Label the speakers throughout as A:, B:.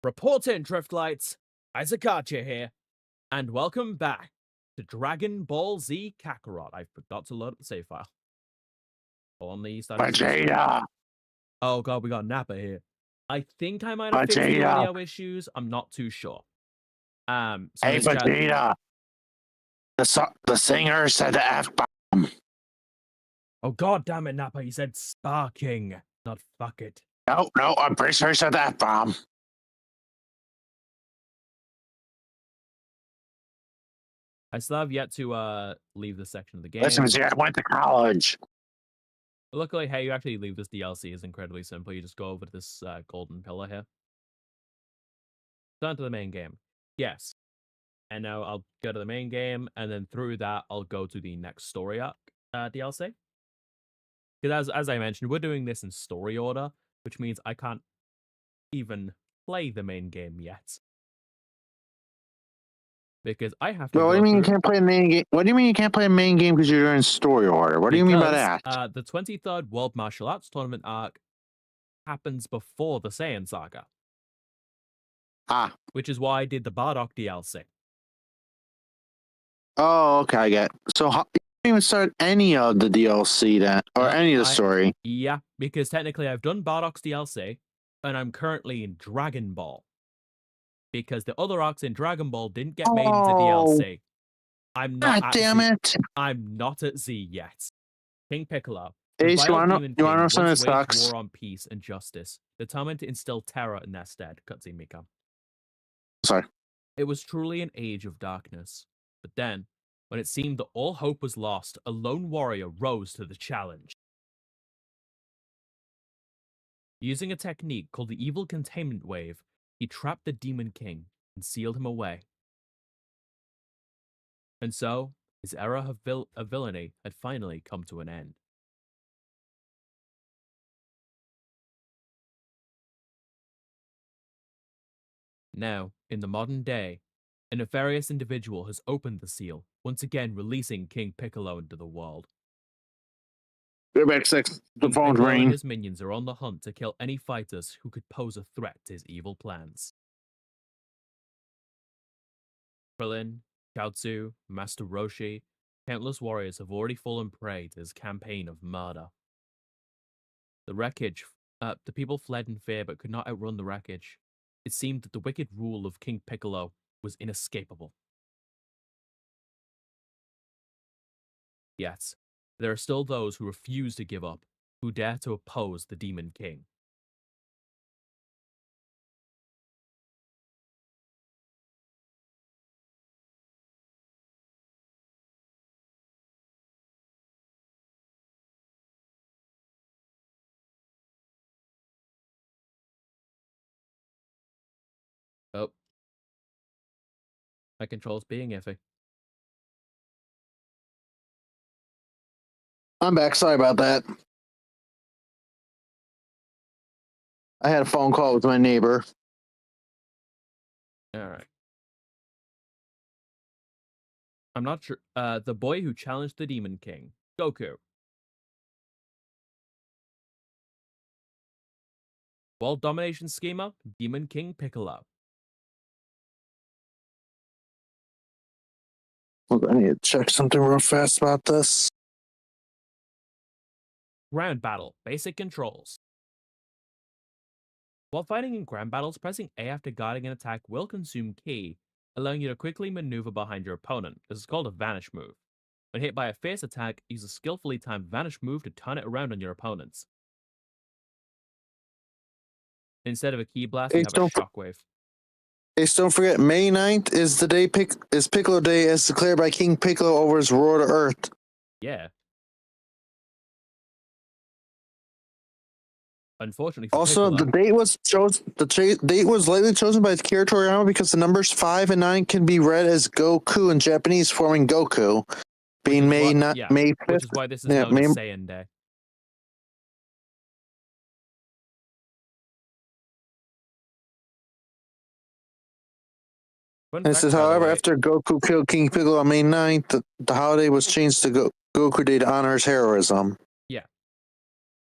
A: Report in, Driftlights! Isakacha here, and welcome back to Dragon Ball Z Kakarot. I forgot to load up the save file. On the starting screen.
B: Vegeta!
A: Oh god, we got Nappa here. I think I might have fixed the audio issues. I'm not too sure.
B: Hey, Vegeta! The singer said the F-bomb.
A: Oh god damn it, Nappa, he said sparking, not fuck it.
B: No, I'm pretty sure he said the F-bomb.
A: I still have yet to leave this section of the game.
B: Listen, Vegeta, I went to college.
A: Luckily, hey, you actually leave this DLC is incredibly simple. You just go over to this golden pillar here. Turn to the main game. Yes. And now I'll go to the main game, and then through that, I'll go to the next story arc DLC. Because as I mentioned, we're doing this in story order, which means I can't even play the main game yet. Because I have to.
B: Well, what do you mean you can't play a main game? What do you mean you can't play a main game because you're in story order? What do you mean by that?
A: The 23rd World Martial Arts Tournament arc happens before the Saiyan saga.
B: Ah.
A: Which is why I did the Bardock DLC.
B: Oh, okay, I get it. So how, you didn't even start any of the DLC then, or any of the story?
A: Yeah, because technically I've done Bardock's DLC, and I'm currently in Dragon Ball. Because the other arcs in Dragon Ball didn't get made into DLC. I'm not
B: God damn it!
A: I'm not at Z yet. King Piccolo.
B: Ace, you wanna know something that sucks?
A: War on peace and justice, determined to instill terror in their stead. Cutscene Mika.
B: Sorry.
A: It was truly an age of darkness. But then, when it seemed that all hope was lost, a lone warrior rose to the challenge. Using a technique called the Evil Containment Wave, he trapped the Demon King and sealed him away. And so, his era of villainy had finally come to an end. Now, in the modern day, a nefarious individual has opened the seal, once again releasing King Piccolo into the world.
B: Back 6, the phone's
A: Piccolo
B: ringing.
A: and his minions are on the hunt to kill any fighters who could pose a threat to his evil plans. Krillin, Chaozu, Master Roshi, countless warriors have already fallen prey to his campaign of murder. The wreckage, the people fled in fear but could not outrun the wreckage. It seemed that the wicked rule of King Piccolo was inescapable. Yet, there are still those who refuse to give up, who dare to oppose the Demon King. Oh. My control's being iffy.
B: I'm back. Sorry about that. I had a phone call with my neighbor.
A: Alright. I'm not sure. The boy who challenged the Demon King, Goku. World Domination Schema, Demon King Piccolo.
B: Look, I need to check something real fast about this.
A: Ground Battle, basic controls. While fighting in ground battles, pressing A after guarding an attack will consume ki, allowing you to quickly maneuver behind your opponent. This is called a vanish move. When hit by a fierce attack, use a skillfully timed vanish move to turn it around on your opponents. Instead of a ki blast, you have a shockwave.
B: Hey, don't forget, May 9th is the day is Piccolo Day as declared by King Piccolo over his roar to Earth.
A: Yeah. Unfortunately for
B: also,
A: Piccolo,
B: the date was chosen. The date was likely chosen by Akira Toriyama because the numbers 5 and 9 can be read as Goku in Japanese, forming Goku, being May 5th.
A: Which is why this is known as Saiyan Day.
B: This is, however, after Goku killed King Piccolo on May 9th, the holiday was changed to Goku Day to honor his heroism.
A: Yeah.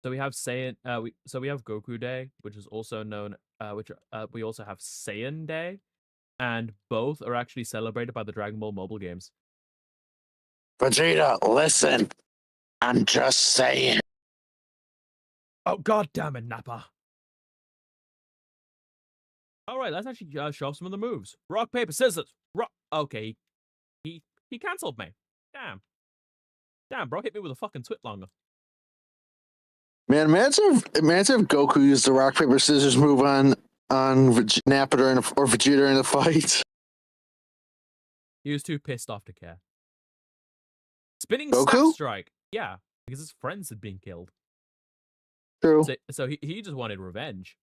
A: So we have Saiyan. So we have Goku Day, which is also known we also have Saiyan Day, and both are actually celebrated by the Dragon Ball mobile games.
B: Vegeta, listen. I'm just saying.
A: Oh, god damn it, Nappa. All right, let's actually show off some of the moves. Rock, paper, scissors. Rock. Okay, he cancelled me. Damn, bro, hit me with a fucking twit longer.
B: Man, imagine if Goku used the rock paper scissors move on Nappa or Vegeta in the fight.
A: He was too pissed off to care. Spinning
B: Goku?
A: staff strike. Yeah, because his friends had been killed.
B: True.
A: So he just wanted revenge.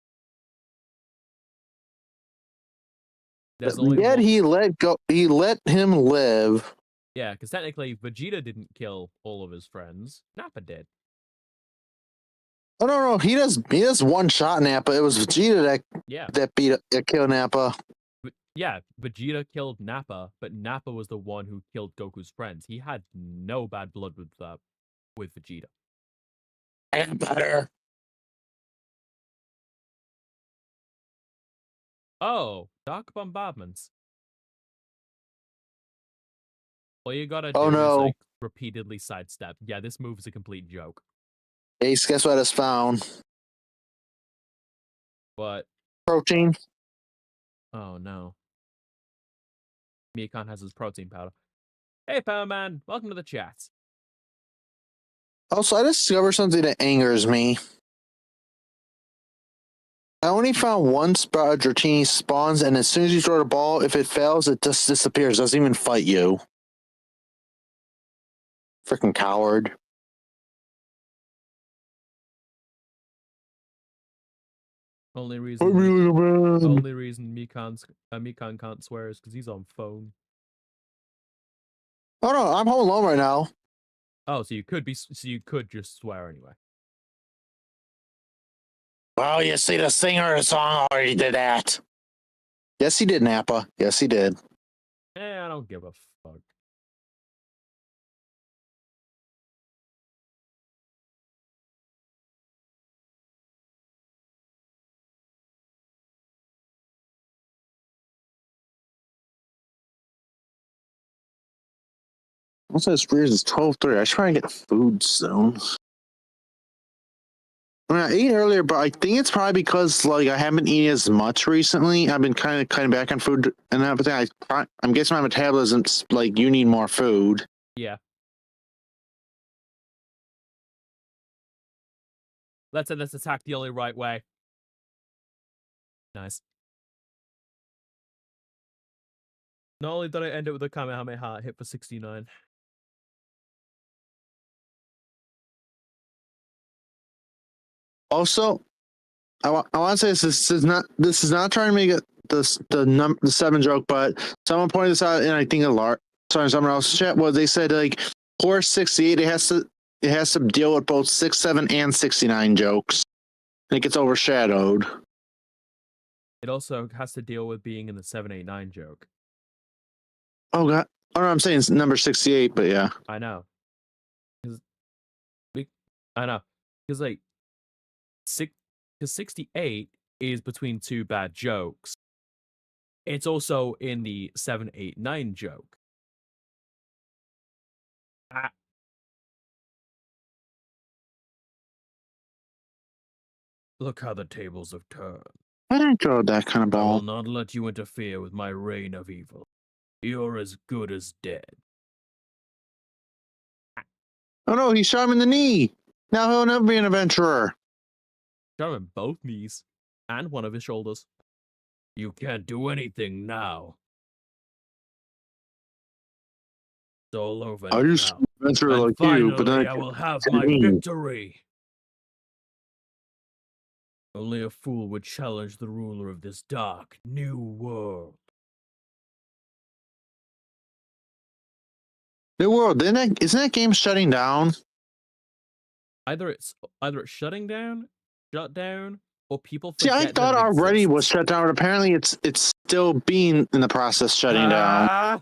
B: Yet he let him live.
A: Yeah, because technically Vegeta didn't kill all of his friends. Nappa did.
B: Oh no, he does one shot Nappa. It was Vegeta that killed Nappa.
A: Yeah, Vegeta killed Nappa, but Nappa was the one who killed Goku's friends. He had no bad blood with Vegeta.
B: And better.
A: Oh, dark bombardments. All you gotta do
B: Oh
A: is
B: no.
A: like repeatedly sidestep. Yeah, this move is a complete joke.
B: Ace, guess what I just found?
A: But
B: Protein.
A: oh no. Mikan has his protein powder. Hey Power Man, welcome to the chat.
B: Also, I discovered something that angers me. I only found one spot Dratini spawns, and as soon as you throw the ball, if it fails, it just disappears. Doesn't even fight you. Freaking coward.
A: Only reason Mikan can't swear is because he's on phone.
B: Oh no, I'm home alone right now.
A: Oh, so you could just swear anyway.
B: Well, you see, the singer of the song already did that. Yes, he did, Nappa. Yes, he did.
A: I don't give a fuck.
B: Also, it's weird. It's 12:30. I should try and get food soon. I mean, I ate earlier, but I think it's probably because like I haven't eaten as much recently. I've been kind of back on food and everything. I'm guessing my metabolism's like you need more food.
A: Yeah. Let's attack the only right way. Nice. Not only did I end it with a Kamehameha hit for 69.
B: Also, I want to say this is not trying to make it the 7 joke, but someone pointed this out, and I think someone else chat was they said like Horse 68 it has to deal with both 67 and 69 jokes, and it gets overshadowed.
A: It also has to deal with being in the 789 joke.
B: Oh god! Oh no, I'm saying it's number 68, but yeah.
A: I know. I know. Because like 68 is between two bad jokes. It's also in the 789 joke. Look how the tables have turned.
B: I didn't draw that kind of
A: I will
B: ball.
A: not let you interfere with my reign of evil. You're as good as dead.
B: Oh no, he shot him in the knee. Now he'll never be an adventurer.
A: Shot him in both knees and one of his shoulders. You can't do anything now. It's all over
B: I used to be an adventurer like you, but then
A: I will have my victory. Only a fool would challenge the ruler of this dark new world.
B: New World, isn't that game shutting down?
A: Either it's shutting down, shut down, or people
B: See, I
A: forget
B: thought
A: that it
B: already
A: exists.
B: was shut down, but apparently it's still being in the process shutting down.
A: I'm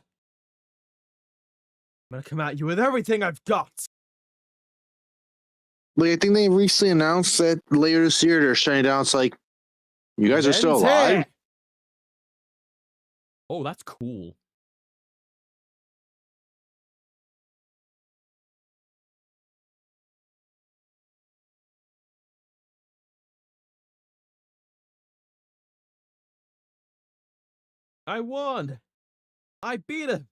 A: gonna come at you with everything I've got.
B: Like, I think they recently announced that later this year they're shutting down. It's like You guys are still alive?
A: Oh, that's cool. I won. I beat him.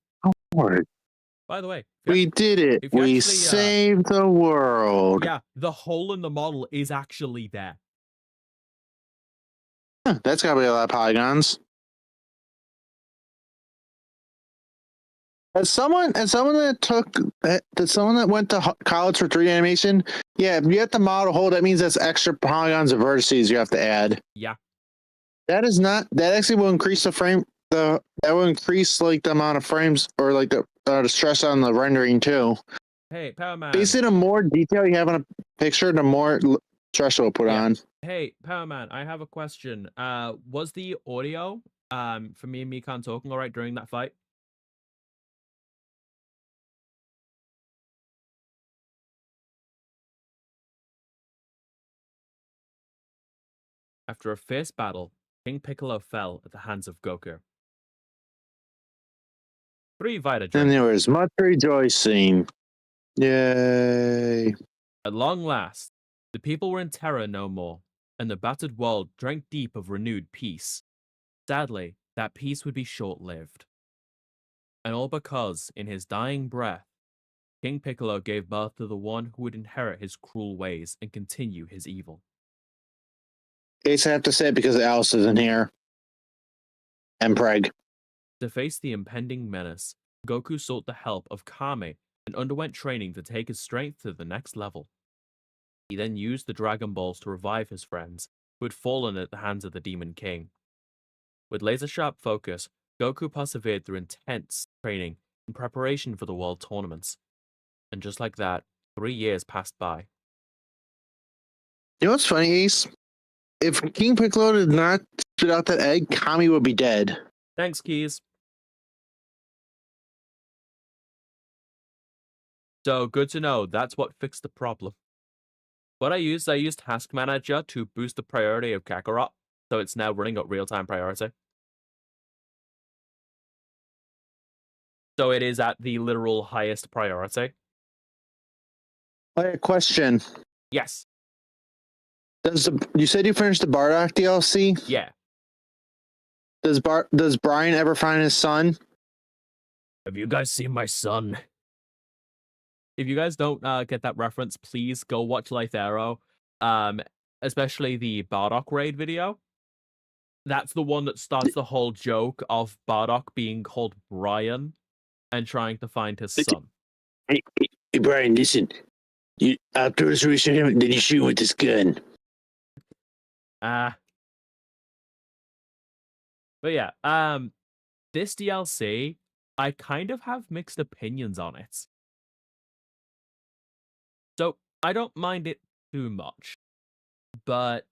A: By the way,
B: We did it.
A: if you
B: We
A: actually,
B: saved the world.
A: yeah, the hole in the model is actually there.
B: Huh, that's gotta be a lot of polygons. As someone that went to college for 3D animation, yeah, if you have to model hole, that means that's extra polygons of vertices you have to add.
A: Yeah.
B: That actually will increase the frame. That will increase like the amount of frames or like the stress on the rendering too.
A: Hey, Power Man.
B: Basically, the more detail you have on a picture, the more stress it will put on.
A: Hey, Power Man, I have a question. Was the audio for me and Mikan talking all right during that fight? After a fierce battle, King Piccolo fell at the hands of Goku. 3 Vita
B: And
A: drinks.
B: there was much rejoicing. Yay.
A: At long last, the people were in terror no more, and the battered world drank deep of renewed peace. Sadly, that peace would be short-lived. And all because, in his dying breath, King Piccolo gave birth to the one who would inherit his cruel ways and continue his evil.
B: Ace, I have to say it because Alice isn't here. And Preg.
A: To face the impending menace, Goku sought the help of Kame and underwent training to take his strength to the next level. He then used the Dragon Balls to revive his friends, who had fallen at the hands of the Demon King. With laser-sharp focus, Goku persevered through intense training in preparation for the World Tournaments. And just like that, 3 years passed by.
B: You know what's funny, Ace? If King Piccolo did not spit out that egg, Kami would be dead.
A: Thanks, Keys. So good to know, that's what fixed the problem. What I used Task Manager to boost the priority of Kakarot, so it's now running at real-time priority. So it is at the literal highest priority.
B: Question.
A: Yes.
B: You said you finished the Bardock DLC?
A: Yeah.
B: Does Brian ever find his son?
A: Have you guys seen my son? If you guys don't get that reference, please go watch Life Arrow. Especially the Bardock raid video. That's the one that starts the whole joke of Bardock being called Brian and trying to find his son.
B: Hey, Brian, listen. After this research him, then you shoot with this gun.
A: But yeah, this DLC, I kind of have mixed opinions on it. So I don't mind it too much, but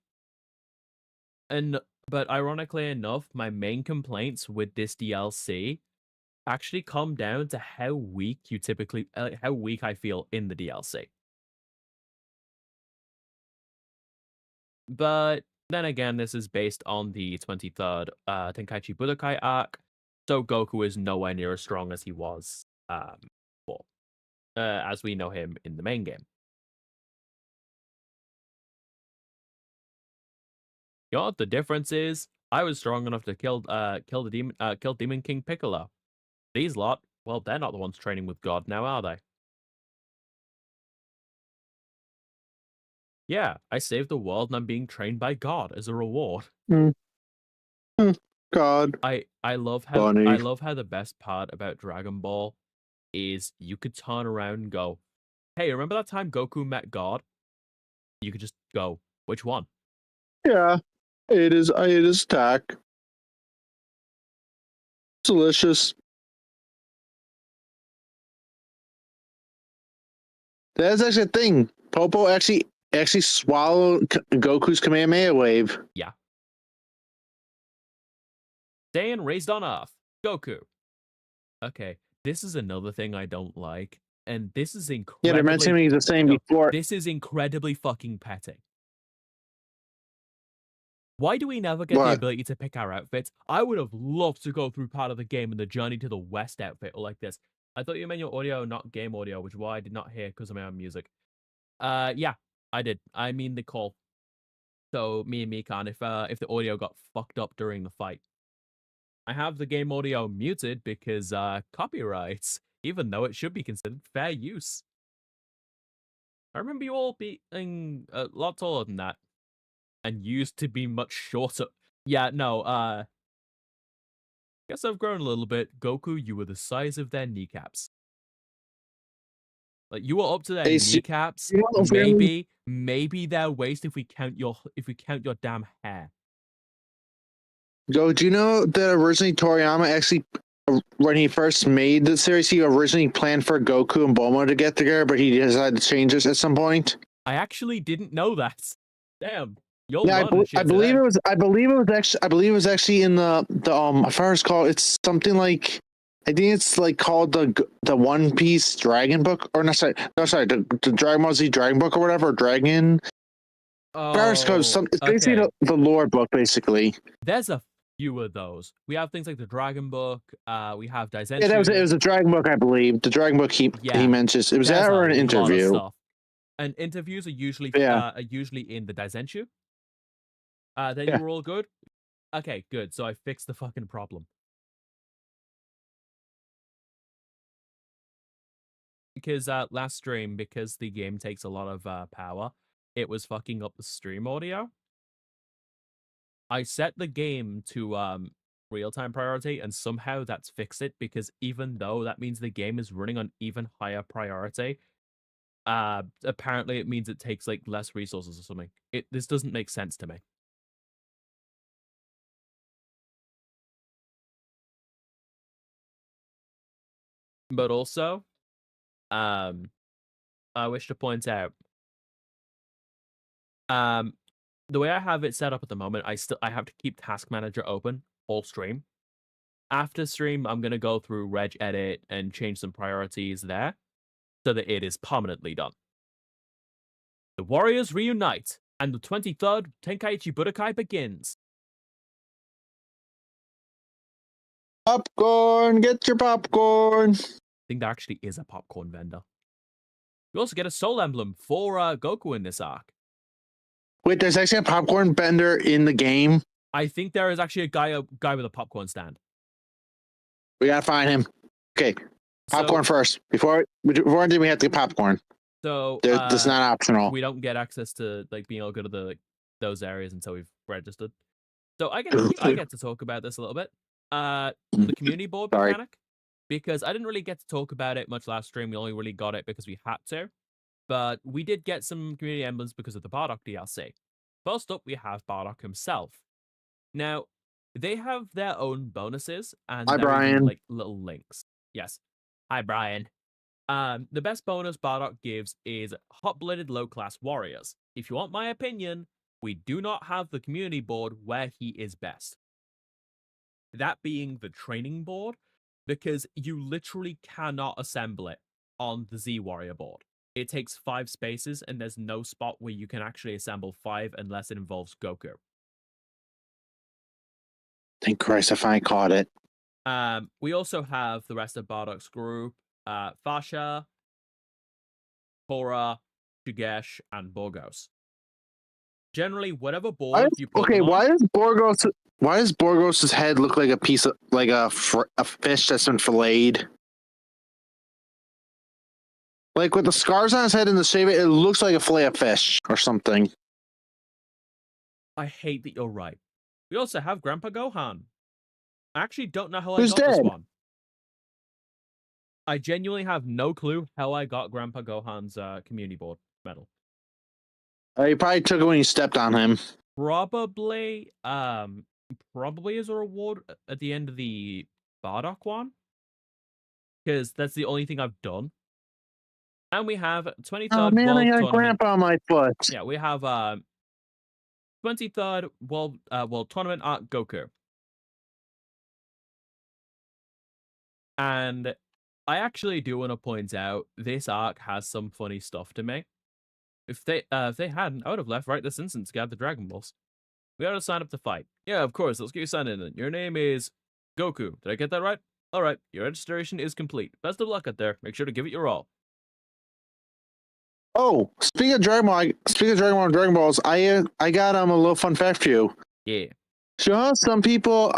A: ironically enough, my main complaints with this DLC actually come down to how weak how weak I feel in the DLC. But then again, this is based on the 23rd Tenkaichi Budokai arc, so Goku is nowhere near as strong as he was before, as we know him in the main game. You know what the difference is? I was strong enough to kill Demon King Piccolo. These lot, well, they're not the ones training with God now, are they? Yeah, I saved the world and I'm being trained by God as a reward.
B: God.
A: I love how the best part about Dragon Ball is you could turn around and go, hey, remember that time Goku met God? You could just go, which one?
B: Yeah, it is attack. Delicious. That's actually a thing. Popo actually swallowed Goku's Kamehameha wave.
A: Yeah. Saiyan raised on Earth. Goku. Okay, this is another thing I don't like, and this is incredibly...
B: Yeah, they're mentioning the same before.
A: This is incredibly fucking petty. Why do we never get the
B: What?
A: ability to pick our outfits? I would have loved to go through part of the game in the Journey to the West outfit or like this. I thought you meant your audio, not game audio, which is why I did not hear because of my own music. Yeah, I did. I mean the call. So me and Mikan, if the audio got fucked up during the fight. I have the game audio muted because copyrights, even though it should be considered fair use. I remember you all being a lot taller than that and used to be much shorter. Yeah, no, guess I've grown a little bit. Goku, you were the size of their kneecaps. Like you were up to their
B: Hey,
A: kneecaps.
B: you know, really,
A: Maybe their waist if we count your damn hair.
B: do you know that originally Toriyama actually, when he first made the series, he originally planned for Goku and Bulma to get together, but he decided to change this at some point.
A: I actually didn't know that. Damn, you're
B: Yeah,
A: learning shit
B: I believe
A: today.
B: it was. I believe it was actually in the I forgot it's called. It's something like. I think it's like called the One Piece Dragon Book, or not? Sorry, no, sorry, the Dragon Ball Z Dragon Book or whatever, Dragon.
A: Oh,
B: It's basically
A: okay.
B: the lore book, basically.
A: There's a few of those. We have things like the Dragon Book. We have
B: Yeah, that was it. It
A: Daizenshu.
B: was a Dragon Book, I believe. The Dragon Book he
A: Yeah,
B: mentions. It was
A: there's
B: that
A: a
B: or an
A: lot of
B: interview.
A: stuff. And interviews
B: Yeah.
A: are usually in the Daizenshu. Then
B: Yeah.
A: you were all good. Okay, good. So I fixed the fucking problem. Because last stream, because the game takes a lot of power, it was fucking up the stream audio. I set the game to real-time priority, and somehow that's fixed it, because even though that means the game is running on even higher priority, apparently it means it takes like less resources or something. This doesn't make sense to me. But also, I wish to point out, the way I have it set up at the moment, I have to keep Task Manager open all stream. After stream, I'm gonna go through Reg Edit and change some priorities there, so that it is permanently done. The warriors reunite, and the 23rd Tenkaichi Budokai begins.
B: Popcorn, get your popcorn.
A: I think there actually is a popcorn vendor. You also get a soul emblem for Goku in this arc.
B: Wait, there's actually a popcorn vendor in the game.
A: I think there is actually a guy with a popcorn stand.
B: We gotta find him. Okay, popcorn first. Before anything, we have to get popcorn.
A: So
B: that's not optional.
A: We don't get access to like being able to go to the those areas until we've registered. So I get to talk about this a little bit. The community board mechanic, because I didn't really get to talk about it much last stream. We only really got it because we had to. But we did get some community emblems because of the Bardock DLC. First up, we have Bardock himself. Now, they have their own bonuses, and
B: Hi,
A: they're even,
B: Brian.
A: like little links. Yes. Hi, Brian. The best bonus Bardock gives is hot-blooded low-class warriors. If you want my opinion, we do not have the community board where he is best. That being the training board, because you literally cannot assemble it on the Z Warrior board. It takes 5 spaces, and there's no spot where you can actually assemble 5 unless it involves Goku.
B: Thank Christ I finally caught it.
A: We also have the rest of Bardock's group, Fasha, Korra, Shigesh, and Borgos. Generally, whatever board you put them on,
B: why does Borgos' head look like a piece of like a fish that's been filleted? Like with the scars on his head and the shape, it looks like a fillet of fish or something.
A: I hate that you're right. We also have Grandpa Gohan. I actually don't know how
B: Who's
A: I got this
B: dead?
A: one. I genuinely have no clue how I got Grandpa Gohan's community board medal.
B: You probably took it when you stepped on him.
A: Probably as a reward at the end of the Bardock one, because that's the only thing I've done. And we have 23rd
B: Oh man,
A: World
B: I got
A: Tournament.
B: Grandpa on my foot.
A: Yeah, we have 23rd World Tournament Arc Goku. And I actually do want to point out this arc has some funny stuff to me. If they hadn't, I would have left right this instant to get the Dragon Balls. We gotta sign up to fight. Yeah, of course. Let's get you signed in. Then. Your name is Goku. Did I get that right? All right. Your registration is complete. Best of luck out there. Make sure to give it your all.
B: Oh, speaking of Dragon Ball and Dragon Balls, I got a little fun fact for you.
A: Yeah.
B: So some people,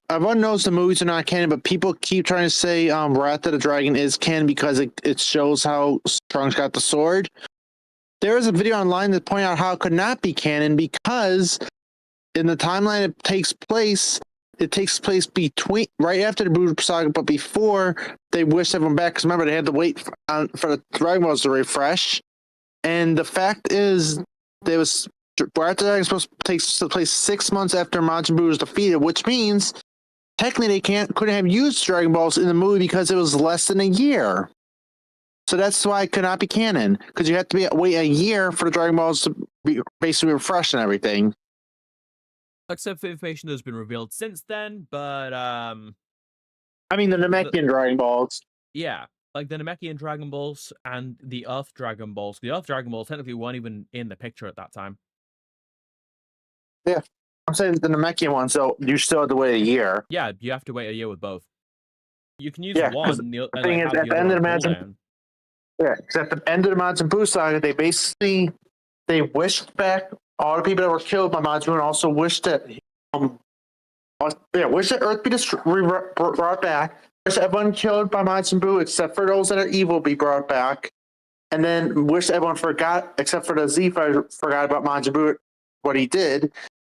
B: everyone knows the movies are not canon, but people keep trying to say Wrath of the Dragon is canon because it shows how Trunks got the sword. There is a video online that pointed out how it could not be canon because in the timeline it takes place between right after the Budokai saga, but before they wished everyone back. Because remember, they had to wait for the Dragon Balls to refresh. And the fact is, there was Wrath of the Dragon supposed to take place 6 months after Majin Buu was defeated, which means technically they couldn't have used Dragon Balls in the movie because it was less than a year. So that's why it could not be canon, because you have to wait a year for the Dragon Balls to be basically refreshed and everything.
A: Except for information that's been revealed since then, but
B: I mean the Namekian Dragon Balls.
A: Yeah, like the Namekian Dragon Balls and the Earth Dragon Balls. The Earth Dragon Balls technically weren't even in the picture at that time.
B: Yeah, I'm saying the Namekian one, so you still have to wait a year.
A: Yeah, you have to wait a year with both. You can use one.
B: The thing is, at the end of the Majin, because at the end of the Majin Buu saga, they wished back all the people that were killed by Majin Buu, and also wished that wish that Earth be brought back. Wish everyone killed by Majin Buu, except for those that are evil, be brought back. And then wish everyone forgot, except for the Z fighters, forgot about Majin Buu, what he did.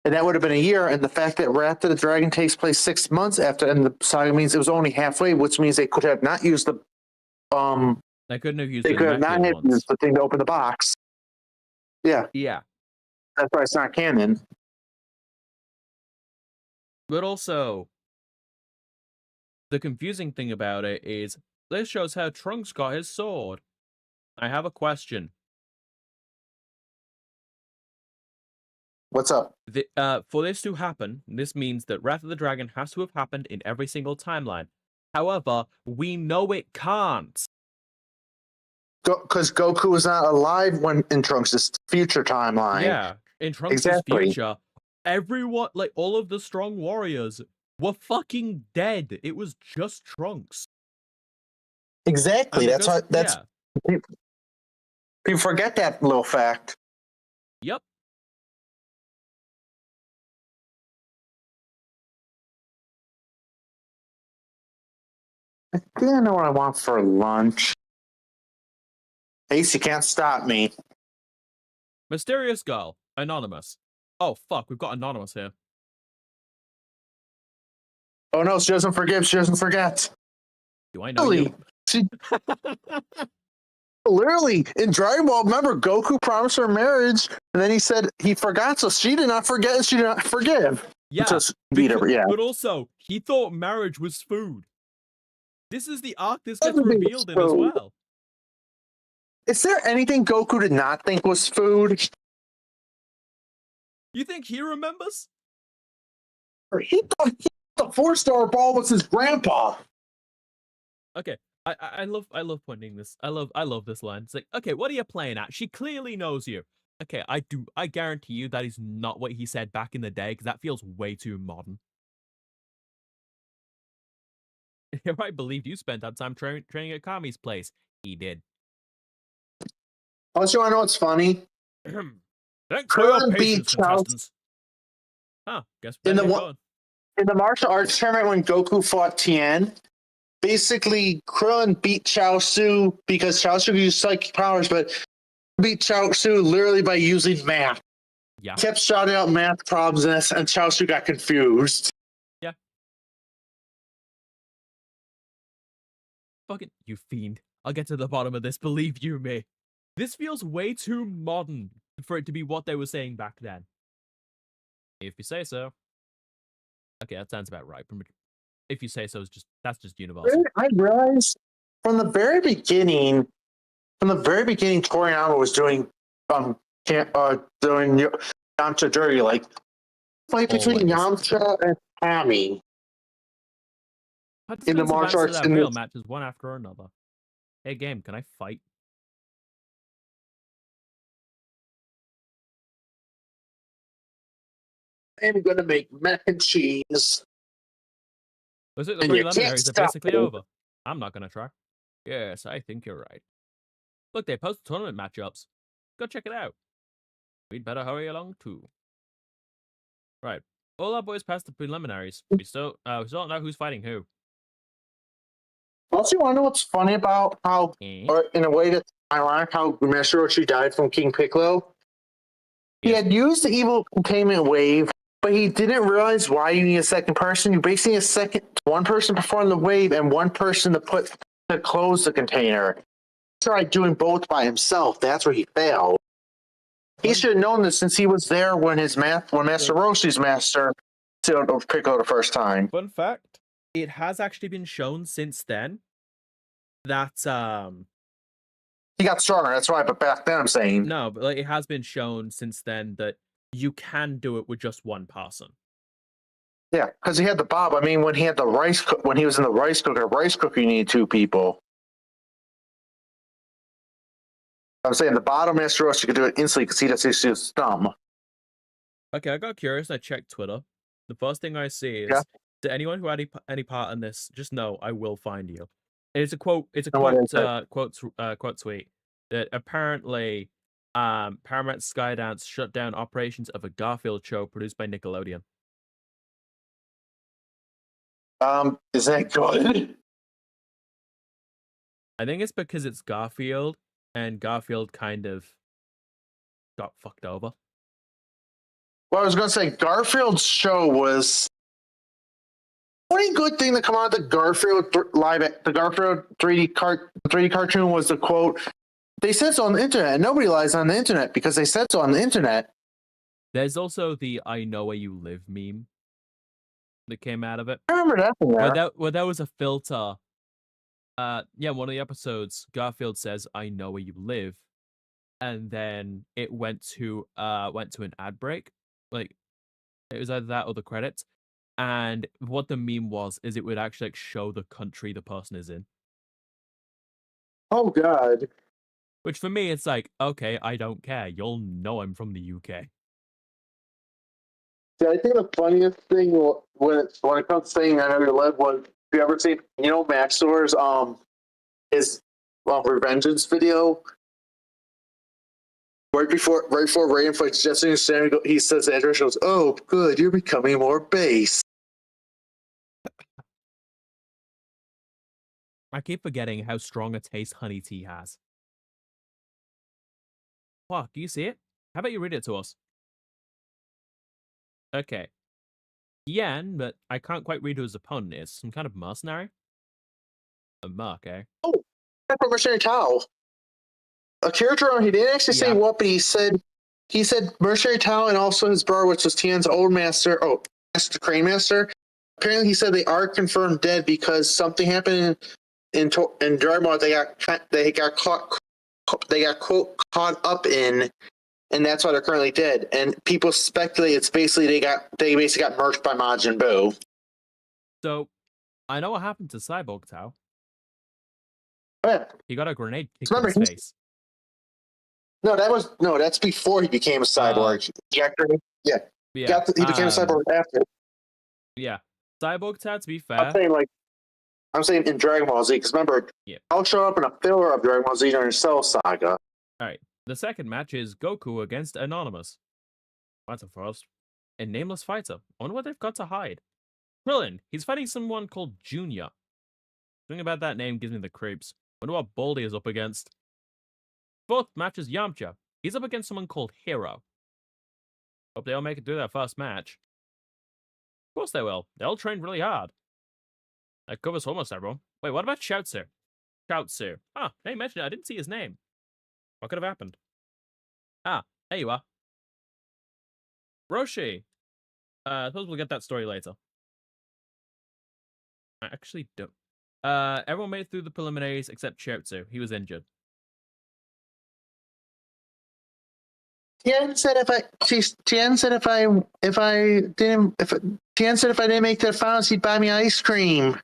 B: And that would have been a year. And the fact that Wrath of the Dragon takes place 6 months after, and the saga means it was only halfway, which means they could have not used the
A: They couldn't have used.
B: They could have not used the thing to open the box. Yeah.
A: Yeah.
B: That's why it's not canon.
A: But also, the confusing thing about it is this shows how Trunks got his sword. I have a question.
B: What's up?
A: For this to happen, this means that Wrath of the Dragon has to have happened in every single timeline. However, we know it can't.
B: Because Goku was not alive when in Trunks' future timeline.
A: Yeah, in Trunks' future, everyone, like all of the strong warriors, were fucking dead. It was just Trunks.
B: Exactly. People forget that little fact.
A: Yep.
B: I think I know what I want for lunch. Ace, you can't stop me.
A: Mysterious girl. Anonymous. Oh, fuck. We've got Anonymous here.
B: Oh, no. She doesn't forgive. She doesn't forget.
A: Do I know you?
B: Literally, in Dragon Ball, remember, Goku promised her marriage, and then he said he forgot, so she did not forget and she did not forgive.
A: Yeah, but also, he thought marriage was food. This is the arc this gets revealed in as well.
B: Is there anything Goku did not think was food?
A: You think he remembers?
B: He thought the 4-star ball was his grandpa.
A: Okay, I love pointing this. I love this line. It's like, okay, what are you playing at? She clearly knows you. Okay, I guarantee you that is not what he said back in the day, because that feels way too modern. If I believed you spent that time training at Kami's place, he did.
B: Also, I know what's funny.
A: Thanks for your patience, contestants. Huh, guess in
B: the martial arts tournament when Goku fought Tien, basically Krillin beat Chaozu because Chaozu used psychic powers, but beat Chaozu literally by using math.
A: Yeah.
B: He kept shouting out math problems and Chaozu got confused.
A: Yeah. Fucking you fiend. I'll get to the bottom of this, believe you me. This feels way too modern for it to be what they were saying back then. If you say so. Okay, that sounds about right. If you say so, that's just universal.
B: I realized from the very beginning, Toriyama was doing Yamcha dirty, like fight between Yamcha and Kami in the martial arts.
A: Real matches one after another. Hey, game, can I fight?
B: I'm gonna make mac and cheese.
A: Was it the
B: And you can't
A: preliminaries are
B: stop
A: basically
B: me.
A: over? I'm not gonna try. Yes, I think you're right. Look, they posted tournament matchups. Go check it out. We'd better hurry along too. Right. All our boys passed the preliminaries. We still don't know who's fighting who.
B: Also, you want to know what's funny about how, or in a way that's ironic, how Master Roshi died from King Piccolo? He
A: Yes.
B: had used the evil containment wave, but he didn't realize why you need a second person. You basically need one person to perform the wave and one person to close the container. He tried doing both by himself. That's where he failed. He should have known this since he was there when Master Roshi's master sealed Piccolo the first time.
A: Fun fact: it has actually been shown since then that
B: he got stronger. That's why. But back then, I'm saying
A: no, but like it has been shown since then that you can do it with just one person.
B: Yeah, because he had the bob. I mean, when he had the when he was in the rice cooker, you need two people. I'm saying the bottom Master Roshi could do it instantly because he does his thumb.
A: Okay, I got curious. I checked Twitter. The first thing I see is to anyone who had any part in this, just know I will find you. It's a quote. It's a quote tweet that apparently Paramount Skydance shut down operations of a Garfield show produced by Nickelodeon.
B: Is that good?
A: I think it's because it's Garfield, and Garfield kind of got fucked over.
B: Well, I was going to say Garfield's show was the only good thing that come out of the Garfield the Garfield 3D cartoon was the quote. They said so on the internet, and nobody lies on the internet because they said so on the internet.
A: There's also the "I know where you live" meme that came out of it.
B: I remember that from there.
A: Where that was a filter. Yeah, one of the episodes, Garfield says, "I know where you live," and then it went to an ad break. Like it was either that or the credits. And what the meme was is it would actually like show the country the person is in.
B: Oh God.
A: Which for me, it's like, okay, I don't care. You'll know I'm from the UK.
B: See, I think the funniest thing when it comes to saying I know your live was, have you ever seen, Maxor's his Revengeance video? Right before Raiden fights Jesse and Sam, he says the address goes, "Oh, good, you're becoming more base."
A: I keep forgetting how strong a taste honey tea has. Fuck, do you see it? How about you read it to us? Okay. Yen, but I can't quite read who his opponent is. Some kind of mercenary? A merc, eh?
B: Oh, that's from Mercenary Tao. A character on he didn't actually say what, but he said Mercenary Tao and also his brother, which was Tian's old master, Master Crane Master. Apparently, he said they are confirmed dead because something happened in Dragon Ball. They got caught up in, and that's why they're currently dead. And people speculate it's basically they basically got murked by Majin Buu.
A: So, I know what happened to Cyborg Tao.
B: Oh, yeah.
A: He got a grenade kicked in his face.
B: No, that's before he became a cyborg. He became a cyborg after.
A: Yeah, Cyborg Tao. To be fair,
B: I'm saying in Dragon Ball Z, because remember, I'll show up in a filler of Dragon Ball Z during Cell Saga.
A: All right, the second match is Goku against Anonymous. That's a first. A nameless fighter. I wonder what they've got to hide. Krillin, he's fighting someone called Junior. Something about that name gives me the creeps. Wonder what Baldy is up against. Fourth match is Yamcha. He's up against someone called Hero. Hope they all make it through their first match. Of course they will. They all trained really hard. That covers almost everyone. Wait, what about Chaozu? Chaozu. Ah, they mentioned it. I didn't see his name. What could have happened? Ah, there you are. Roshi. I suppose we'll get that story later. I actually don't. Everyone made it through the preliminaries except Chaozu. He was injured.
B: Tien said if I didn't make the finals, he'd buy me ice cream.
A: All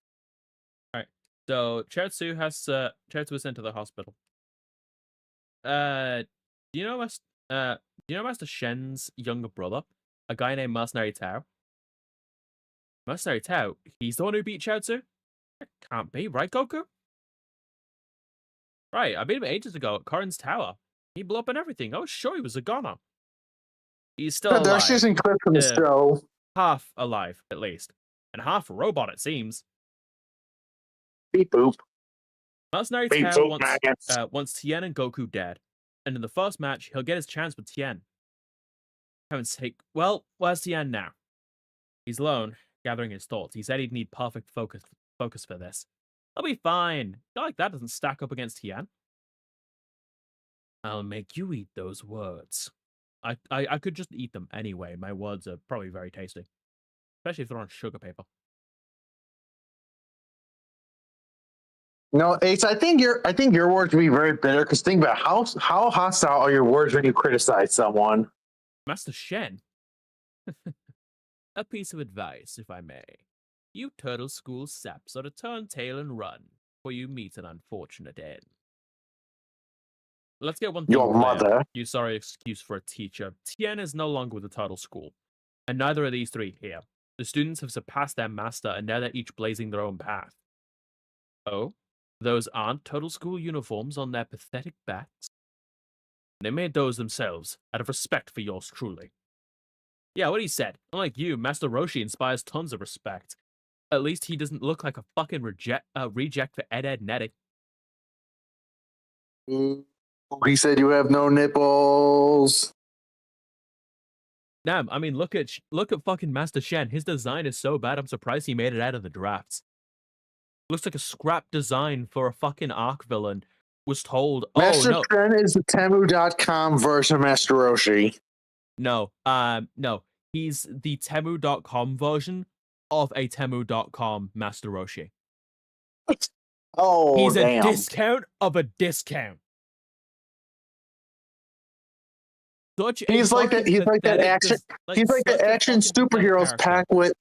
A: right. So Chaozu was sent to the hospital. Do you know Master Shen's younger brother? a guy named Mercenary Tao. Mercenary Tao, he's the one who beat Chaozu? That can't be, right, Goku? Right, I beat him ages ago at Karin's tower. He blew up and everything. I was sure he was a goner. He's still
B: They're
A: alive.
B: using clips from the show.
A: Half alive, at least. And half a robot, it seems.
B: Beep boop.
A: Mercenary
B: Beep
A: Tao
B: boop,
A: wants Tien and Goku dead. And in the first match, he'll get his chance with Tien. Heaven's sake. Well, where's Tien now? He's alone, gathering his thoughts. He said he'd need perfect focus for this. I'll be fine. A guy like that doesn't stack up against Tien. I'll make you eat those words. I could just eat them anyway. My words are probably very tasty. Especially if they're on sugar paper.
B: No, Ace, I think your words would be very bitter because think about how hostile are your words when you criticize someone.
A: Master Shen. A piece of advice, if I may. You turtle school saps ought to turn tail and run, for you meet an unfortunate end. Let's get one thing
B: Your
A: clear.
B: mother.
A: You sorry excuse for a teacher. Tien is no longer with the turtle school. And neither are these three here. The students have surpassed their master, and now they're each blazing their own path. Oh? Those aren't turtle school uniforms on their pathetic backs? They made those themselves, out of respect for yours truly. Yeah, what he said. Unlike you, Master Roshi inspires tons of respect. At least he doesn't look like a fucking reject for Ed Netting.
B: He said you have no nipples.
A: Damn, I mean, look at fucking Master Shen. His design is so bad, I'm surprised he made it out of the drafts. Looks like a scrap design for a fucking arc villain. Was told,
B: Master
A: no.
B: Shen is the Temu.com version of Master Roshi.
A: No, no. He's the Temu.com version of a Temu.com Master Roshi.
B: Oh,
A: he's
B: damn.
A: a discount of a discount.
B: He's like the action superheroes pack with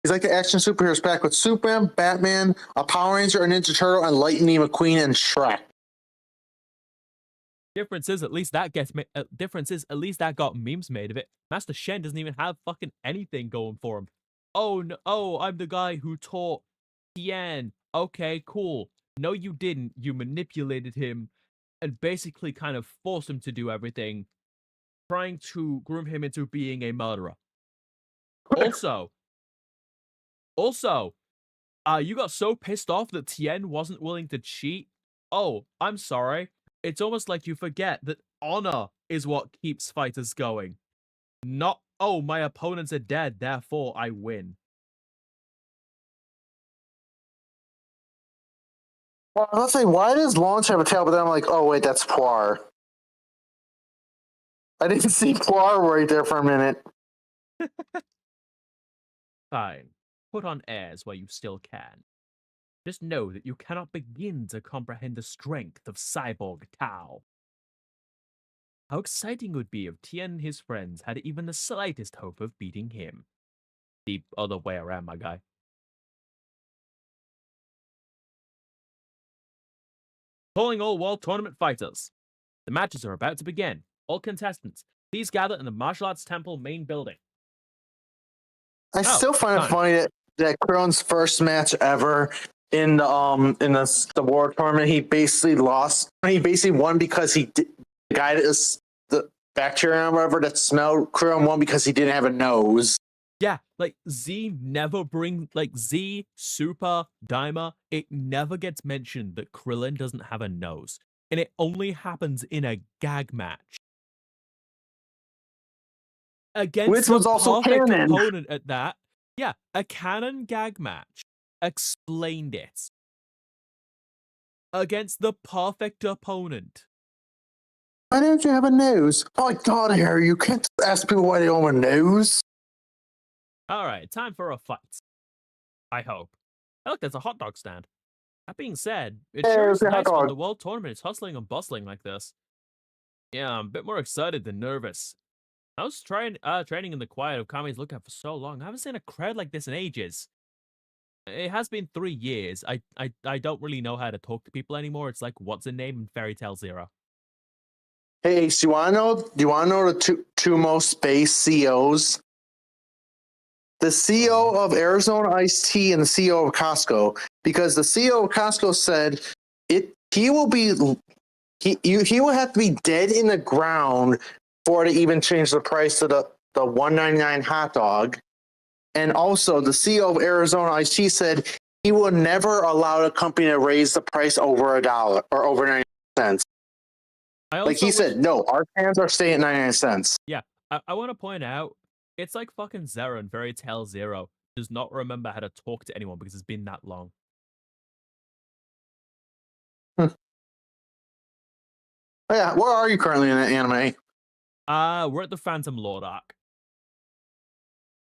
B: he's like the action superheroes pack with Superman, Batman, a Power Ranger, a Ninja Turtle, and Lightning McQueen and Shrek.
A: Difference is at least that got memes made of it. Master Shen doesn't even have fucking anything going for him. Oh no! Oh, I'm the guy who taught Tien. Okay, cool. No, you didn't. You manipulated him and basically kind of forced him to do everything, trying to groom him into being a murderer. Also, you got so pissed off that Tien wasn't willing to cheat. Oh, I'm sorry. It's almost like you forget that honor is what keeps fighters going. Not, oh, my opponents are dead, therefore I win.
B: Well, I was saying, why does Launch have a tail? But then I'm like, oh, wait, that's Poir. I didn't see Poir right there for a minute.
A: Fine. Put on airs while you still can. Just know that you cannot begin to comprehend the strength of Cyborg Tao. How exciting it would be if Tien and his friends had even the slightest hope of beating him. The other way around, my guy. Calling all World Tournament fighters. The matches are about to begin. All contestants, please gather in the Martial Arts Temple main building.
B: I still find it funny that Krillin's first match ever in the World Tournament, he basically lost. He basically won because the guy that is the bacteria or whatever that smelled Krillin won because he didn't have a nose.
A: Yeah, like Z, Super, Daima, it never gets mentioned that Krillin doesn't have a nose. And it only happens in a gag match. Against
B: Which was also
A: perfect
B: canon.
A: Opponent at that. Yeah, a canon gag match. Explained it. Against the perfect opponent.
B: Why didn't you have a nose? Oh, God, Harry, you can't ask people why they don't have a nose.
A: Alright, time for a fight. I hope. Oh, look, there's a hot dog stand. That being said, it sure is nice when the World Tournament is hustling and bustling like this. Yeah, I'm a bit more excited than nervous. I was training in the quiet of Kami's Lookout for so long. I haven't seen a crowd like this in ages. It has been 3 years. I don't really know how to talk to people anymore. It's like What's a Name in Fairy Tail Zero.
B: Hey, Ace, do you want to know the two most base COs the CEO of Arizona Iced Tea and the CEO of Costco, because the CEO of Costco said he will have to be dead in the ground for it to even change the price to the $1.99 hot dog. And also, the CEO of Arizona Iced Tea said he will never allow the company to raise the price over $1 or over 99 cents. Like he said, no, our cans are staying at 99 cents.
A: Yeah, I want to point out, it's like fucking Zero in Fairy Tail Zero does not remember how to talk to anyone because it's been that long.
B: Oh, yeah, where are you currently in the anime?
A: We're at the Phantom Lord arc.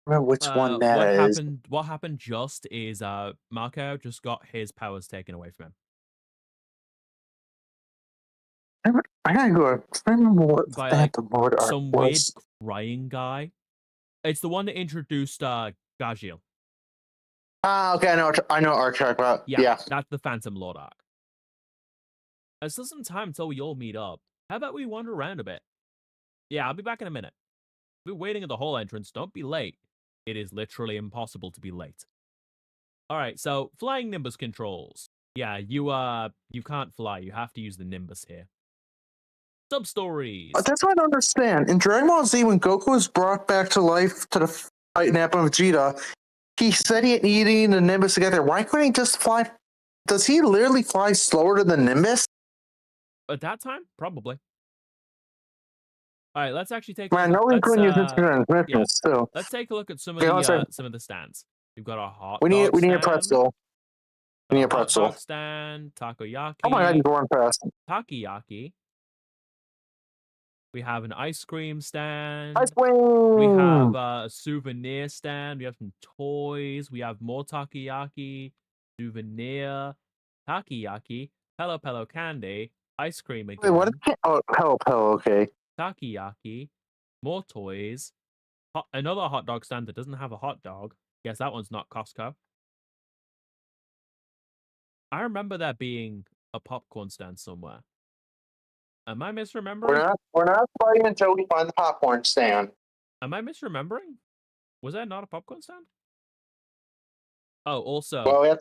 B: I don't know which one that is.
A: What happened just is Marco just got his powers taken away from him.
B: I gotta go. I remember what the Phantom Lord arc
A: some
B: was.
A: weird crying guy. It's the one that introduced Gajil.
B: Okay, I know arc track about. Yeah,
A: that's the Phantom Lord arc. There's still some time until we all meet up. How about we wander around a bit? Yeah, I'll be back in a minute. We're waiting at the hall entrance. Don't be late. It is literally impossible to be late. Alright, so flying Nimbus controls. Yeah, you can't fly. You have to use the Nimbus here. Sub-stories.
B: That's what I don't understand. In Dragon Ball Z, when Goku was brought back to life to the fight Nappa and Vegeta, he said he needed the Nimbus to get there. Why couldn't he just fly? Does he literally fly slower than the Nimbus?
A: At that time? Probably. Alright, let's actually take
B: a look.
A: Let's take a look at some of the stands. We've got a hot
B: we need
A: stand,
B: a pretzel. We need a pretzel.
A: Hot dog stand, takoyaki.
B: Oh my god, you're going fast.
A: Takoyaki. We have an ice cream stand.
B: Ice cream.
A: We have a souvenir stand. We have some toys. We have more takoyaki, souvenir, takoyaki, Pelo candy, ice cream again.
B: Wait, what? Oh, Pelo, okay.
A: Takoyaki, more toys, another hot dog stand that doesn't have a hot dog. Guess that one's not Costco. I remember there being a popcorn stand somewhere. Am I misremembering?
B: We're not fighting until we find the popcorn stand.
A: Am I misremembering? Was that not a popcorn stand? Oh, also, I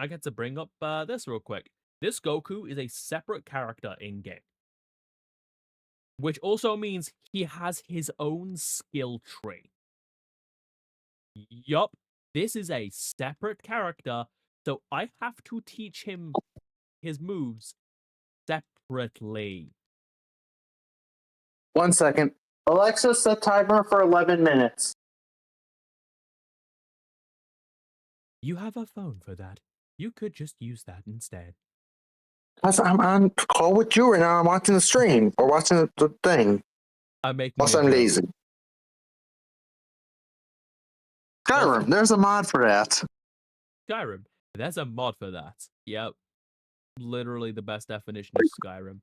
A: get to bring up this real quick. This Goku is a separate character in game, which also means he has his own skill tree. Yup, this is a separate character, so I have to teach him his moves separately.
B: 1 second. Alexa, set timer for 11 minutes.
A: You have a phone for that. You could just use that instead.
B: Because I'm on call with you right now. I'm watching the stream or watching the thing.
A: I'm
B: lazy. Skyrim, there's a mod for that.
A: Skyrim, there's a mod for that. Yep. Literally the best definition of Skyrim.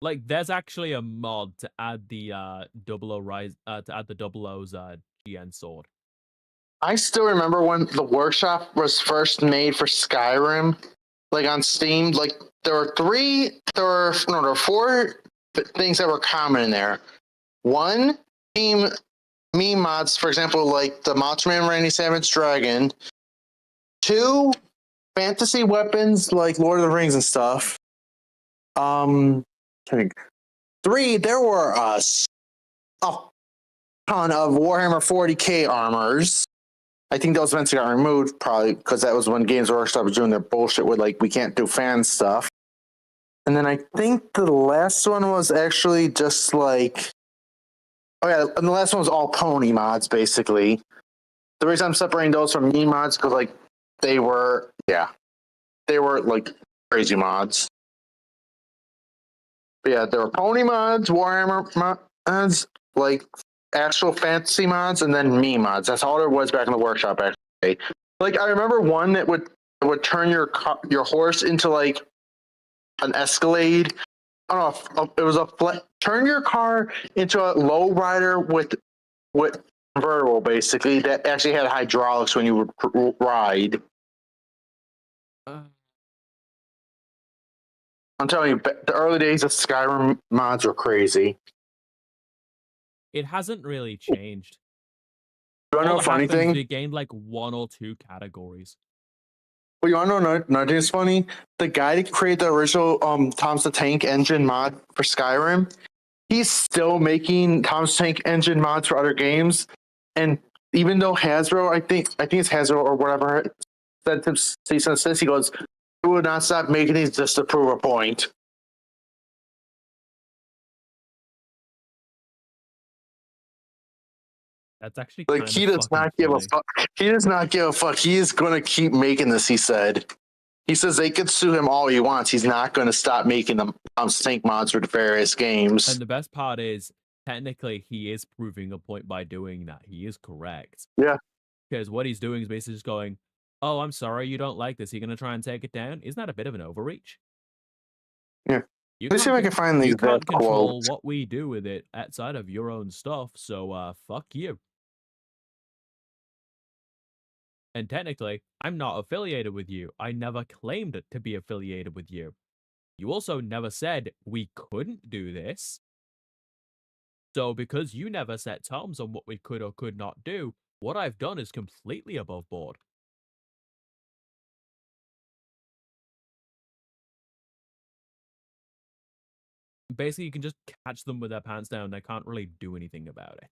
A: Like, there's actually a mod to add the Double O's GN sword.
B: I still remember when the workshop was first made for Skyrim, like on Steam. Like there were four things that were common in there. One, meme mods, for example, like the Macho Man Randy Savage Dragon. Two, fantasy weapons like Lord of the Rings and stuff. Three, there were a ton of Warhammer 40k armors. I think those events got removed probably because that was when Games Workshop was doing their bullshit with like we can't do fan stuff. And then I think the last one was actually just like, oh yeah, and the last one was all pony mods basically. The reason I'm separating those from meme mods because like they were like crazy mods. But yeah, there were pony mods, Warhammer mods, like actual fantasy mods, and then meme mods. That's all there was back in the workshop. Actually, like I remember one that would turn your horse into like an Escalade. I don't know. It was turn your car into a low rider with convertible, basically that actually had hydraulics when you would ride. I'm telling you, the early days of Skyrim mods were crazy.
A: It hasn't really changed.
B: You wanna know
A: All
B: a
A: that
B: funny
A: happened is
B: thing?
A: we gained like 1 or 2 categories.
B: Well, you wanna know another thing that's funny? The guy that created the original Thomas the Tank Engine mod for Skyrim, he's still making Thomas the Tank Engine mods for other games. And even though Hasbro, I think it's Hasbro or whatever, said to cease and desist, he goes, "We would not stop making these just to prove a point."
A: That's actually
B: Like
A: kind
B: he
A: of
B: does
A: fucking
B: not give a
A: funny.
B: fuck. He does not give a fuck. He is going to keep making this. He said. He says they could sue him all he wants. He's not going to stop making them tank mods for the various games.
A: And the best part is, technically, he is proving a point by doing that. He is correct.
B: Yeah.
A: Because what he's doing is basically just going, "Oh, I'm sorry, you don't like this. You're gonna try and take it down." Isn't that a bit of an overreach?
B: Yeah.
A: You
B: Let's see if I can find these
A: you can't control
B: quotes.
A: what we do with it outside of your own stuff. So, fuck you. And technically, I'm not affiliated with you. I never claimed to be affiliated with you. You also never said we couldn't do this. So because you never set terms on what we could or could not do, what I've done is completely above board. Basically, you can just catch them with their pants down. They can't really do anything about it.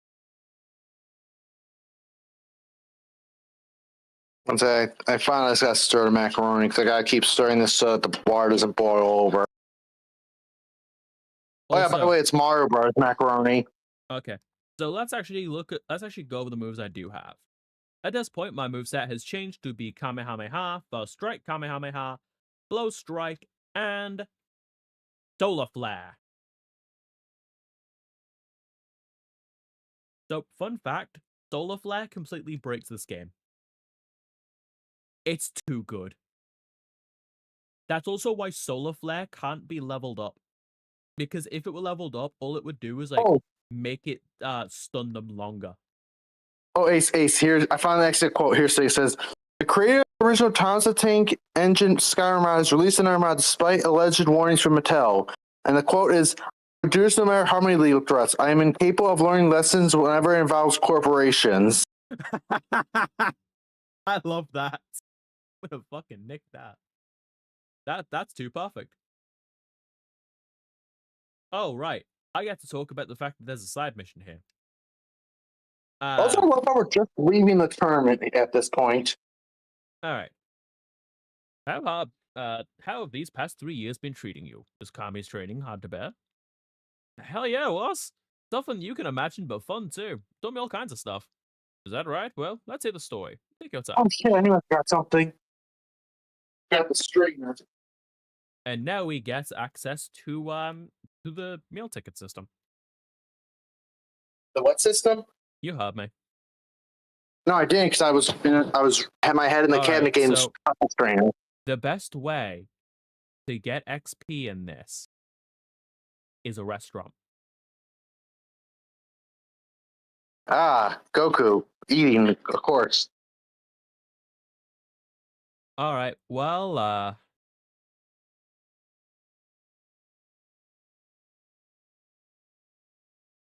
B: Once I finally just got to stir the macaroni because I got to keep stirring this so that the water doesn't boil over. Oh yeah, by the way, it's Mario Bros. Macaroni.
A: Okay, so let's actually go over the moves I do have. At this point, my moveset has changed to be Kamehameha, First Strike, Kamehameha, Blow Strike, and Solar Flare. So, fun fact, Solar Flare completely breaks this game. It's too good. That's also why Solar Flare can't be leveled up. Because if it were leveled up, all it would do is like make it stun them longer.
B: Oh, Ace, here I found the exit quote here. So it says, "The creator of the original Thomas the Tank Engine Skyrim mod is released in our mod despite alleged warnings from Mattel." And the quote is, "Produce no matter how many legal threats. I am incapable of learning lessons whenever it involves corporations."
A: I love that. I'm gonna fucking nick that. That's too perfect. Oh, right. I get to talk about the fact that there's a side mission here.
B: Also, I love how we're just leaving the tournament at this point.
A: All right. How have these past 3 years been treating you? Is Kami's training hard to bear? Hell yeah, it was. Nothing you can imagine, but fun too. Told me all kinds of stuff. Is that right? Well, let's hear the story. Take your time.
B: Oh shit, I knew I got something. Got the straightener.
A: And now we get access to the meal ticket system.
B: The what system?
A: You heard me.
B: No, I didn't because I had my head in the cabinet game. So strainer.
A: The best way to get XP in this is a restaurant.
B: Ah, Goku eating, of course.
A: All right. Well,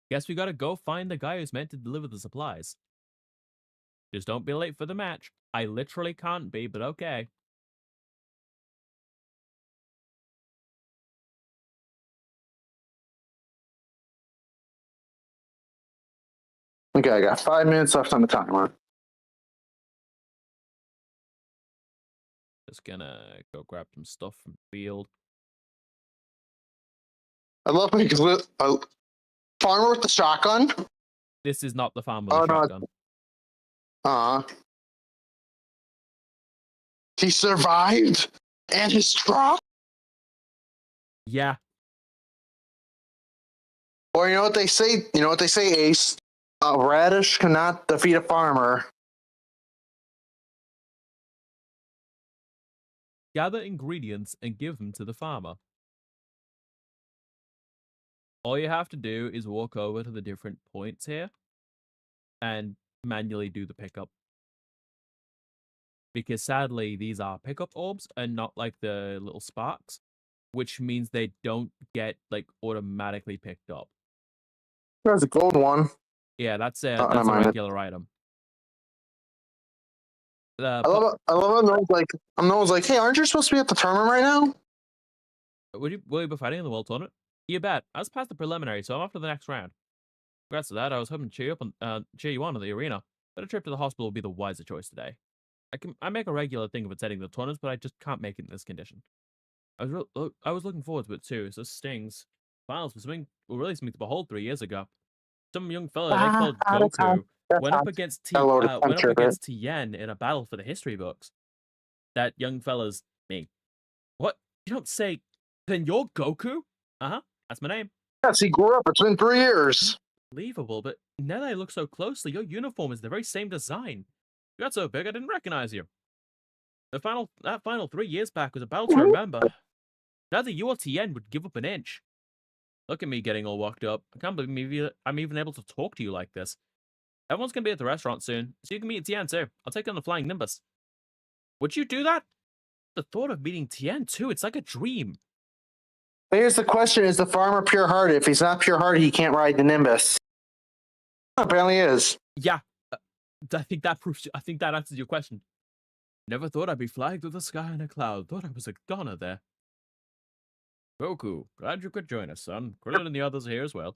A: guess we gotta go find the guy who's meant to deliver the supplies. Just don't be late for the match. I literally can't be, but okay.
B: Okay, I got 5 minutes left on the timer.
A: Just gonna go grab some stuff from the field.
B: I love because farmer with the shotgun.
A: This is not the farmer with the shotgun.
B: He survived, and his truck.
A: Yeah.
B: Or you know what they say? You know what they say, Ace? A radish cannot defeat a farmer.
A: Gather ingredients and give them to the farmer. All you have to do is walk over to the different points here and manually do the pickup. Because sadly, these are pickup orbs and not like the little sparks, which means they don't get like automatically picked up.
B: There's a gold one.
A: Yeah, that's
B: Oh, never
A: that's a
B: mind.
A: regular item. The
B: I love it. I love it. No one's like, hey, aren't you supposed to be at the tournament right now?
A: will you be fighting in the world tournament? You bet. I was past the preliminary, so I'm off to the next round. Congrats to that. I was hoping to cheer you on in the arena, but a trip to the hospital would be the wiser choice today. I make a regular thing of attending the tournaments, but I just can't make it in this condition. I was looking forward to it too. So Stings finals was something really something to behold 3 years ago. Some young fella they
B: Ah,
A: called
B: out of time.
A: Goku
B: That's hot.
A: went up against Tien in a battle for the history books. That young fella's me. What? You don't say? Then you're Goku? That's my name.
B: Yes, he grew up. It's been 3 years.
A: Unbelievable, but now that I look so closely, your uniform is the very same design. You got so big I didn't recognize you. That final 3 years back was a battle to remember. Neither you or Tien would give up an inch. Look at me getting all worked up. I can't believe I'm even able to talk to you like this. Everyone's gonna be at the restaurant soon, so you can meet Tien too. I'll take you on the flying Nimbus. Would you do that? The thought of meeting Tien too, it's like a dream.
B: Here's the question: is the farmer pure-hearted? If he's not pure-hearted, he can't ride the Nimbus. Apparently, is.
A: Yeah, I think that answers your question. Never thought I'd be flying through the sky in a cloud. Thought I was a goner there. Goku, glad you could join us, son. Krillin and the others are here as well.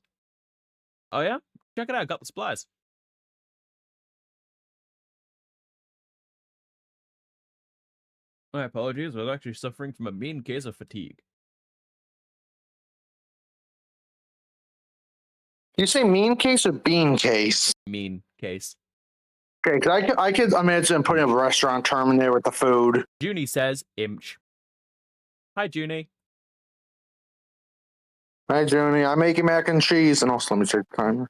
A: Oh yeah? Check it out, got the supplies. My apologies, I was actually suffering from a mean case of fatigue.
B: You say mean case or bean case?
A: Mean case.
B: Okay, because I could imagine putting a restaurant term in there with the food.
A: Junie says, imch. Hi, Junie.
B: Hi, Junie. I'm making mac and cheese. And also, let me check the timer.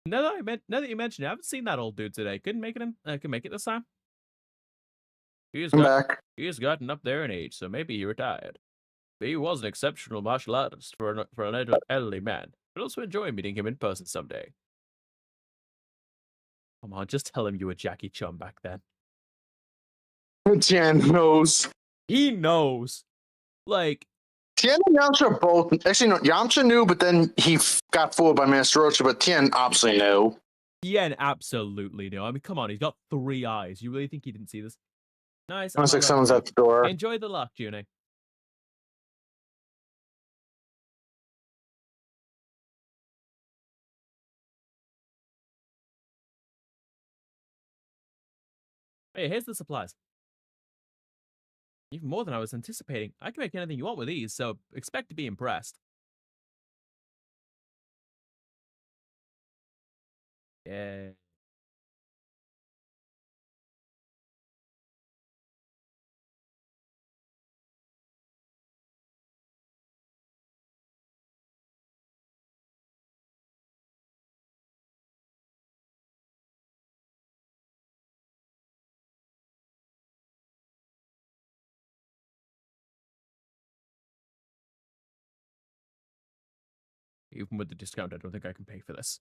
A: Now that you mention it, I haven't seen that old dude today. Couldn't make it this time.
B: I'm back.
A: He has gotten up there in age, so maybe he retired. But he was an exceptional martial artist for an elderly man. I'd also enjoy meeting him in person someday. Come on, just tell him you were Jackie Chun back then.
B: Tien knows.
A: He knows. Like,
B: Tien and Yamcha are both. Actually, no, Yamcha knew, but then he got fooled by Master Roshi, but Tien obviously knew.
A: Tien absolutely knew. I mean, come on, he's got 3 eyes. You really think he didn't see this? Nice.
B: Sounds like someone's at the door.
A: Enjoy the luck, Junie. Hey, here's the supplies. Even more than I was anticipating. I can make anything you want with these, so expect to be impressed. Yeah. Even with the discount, I don't think I can pay for this.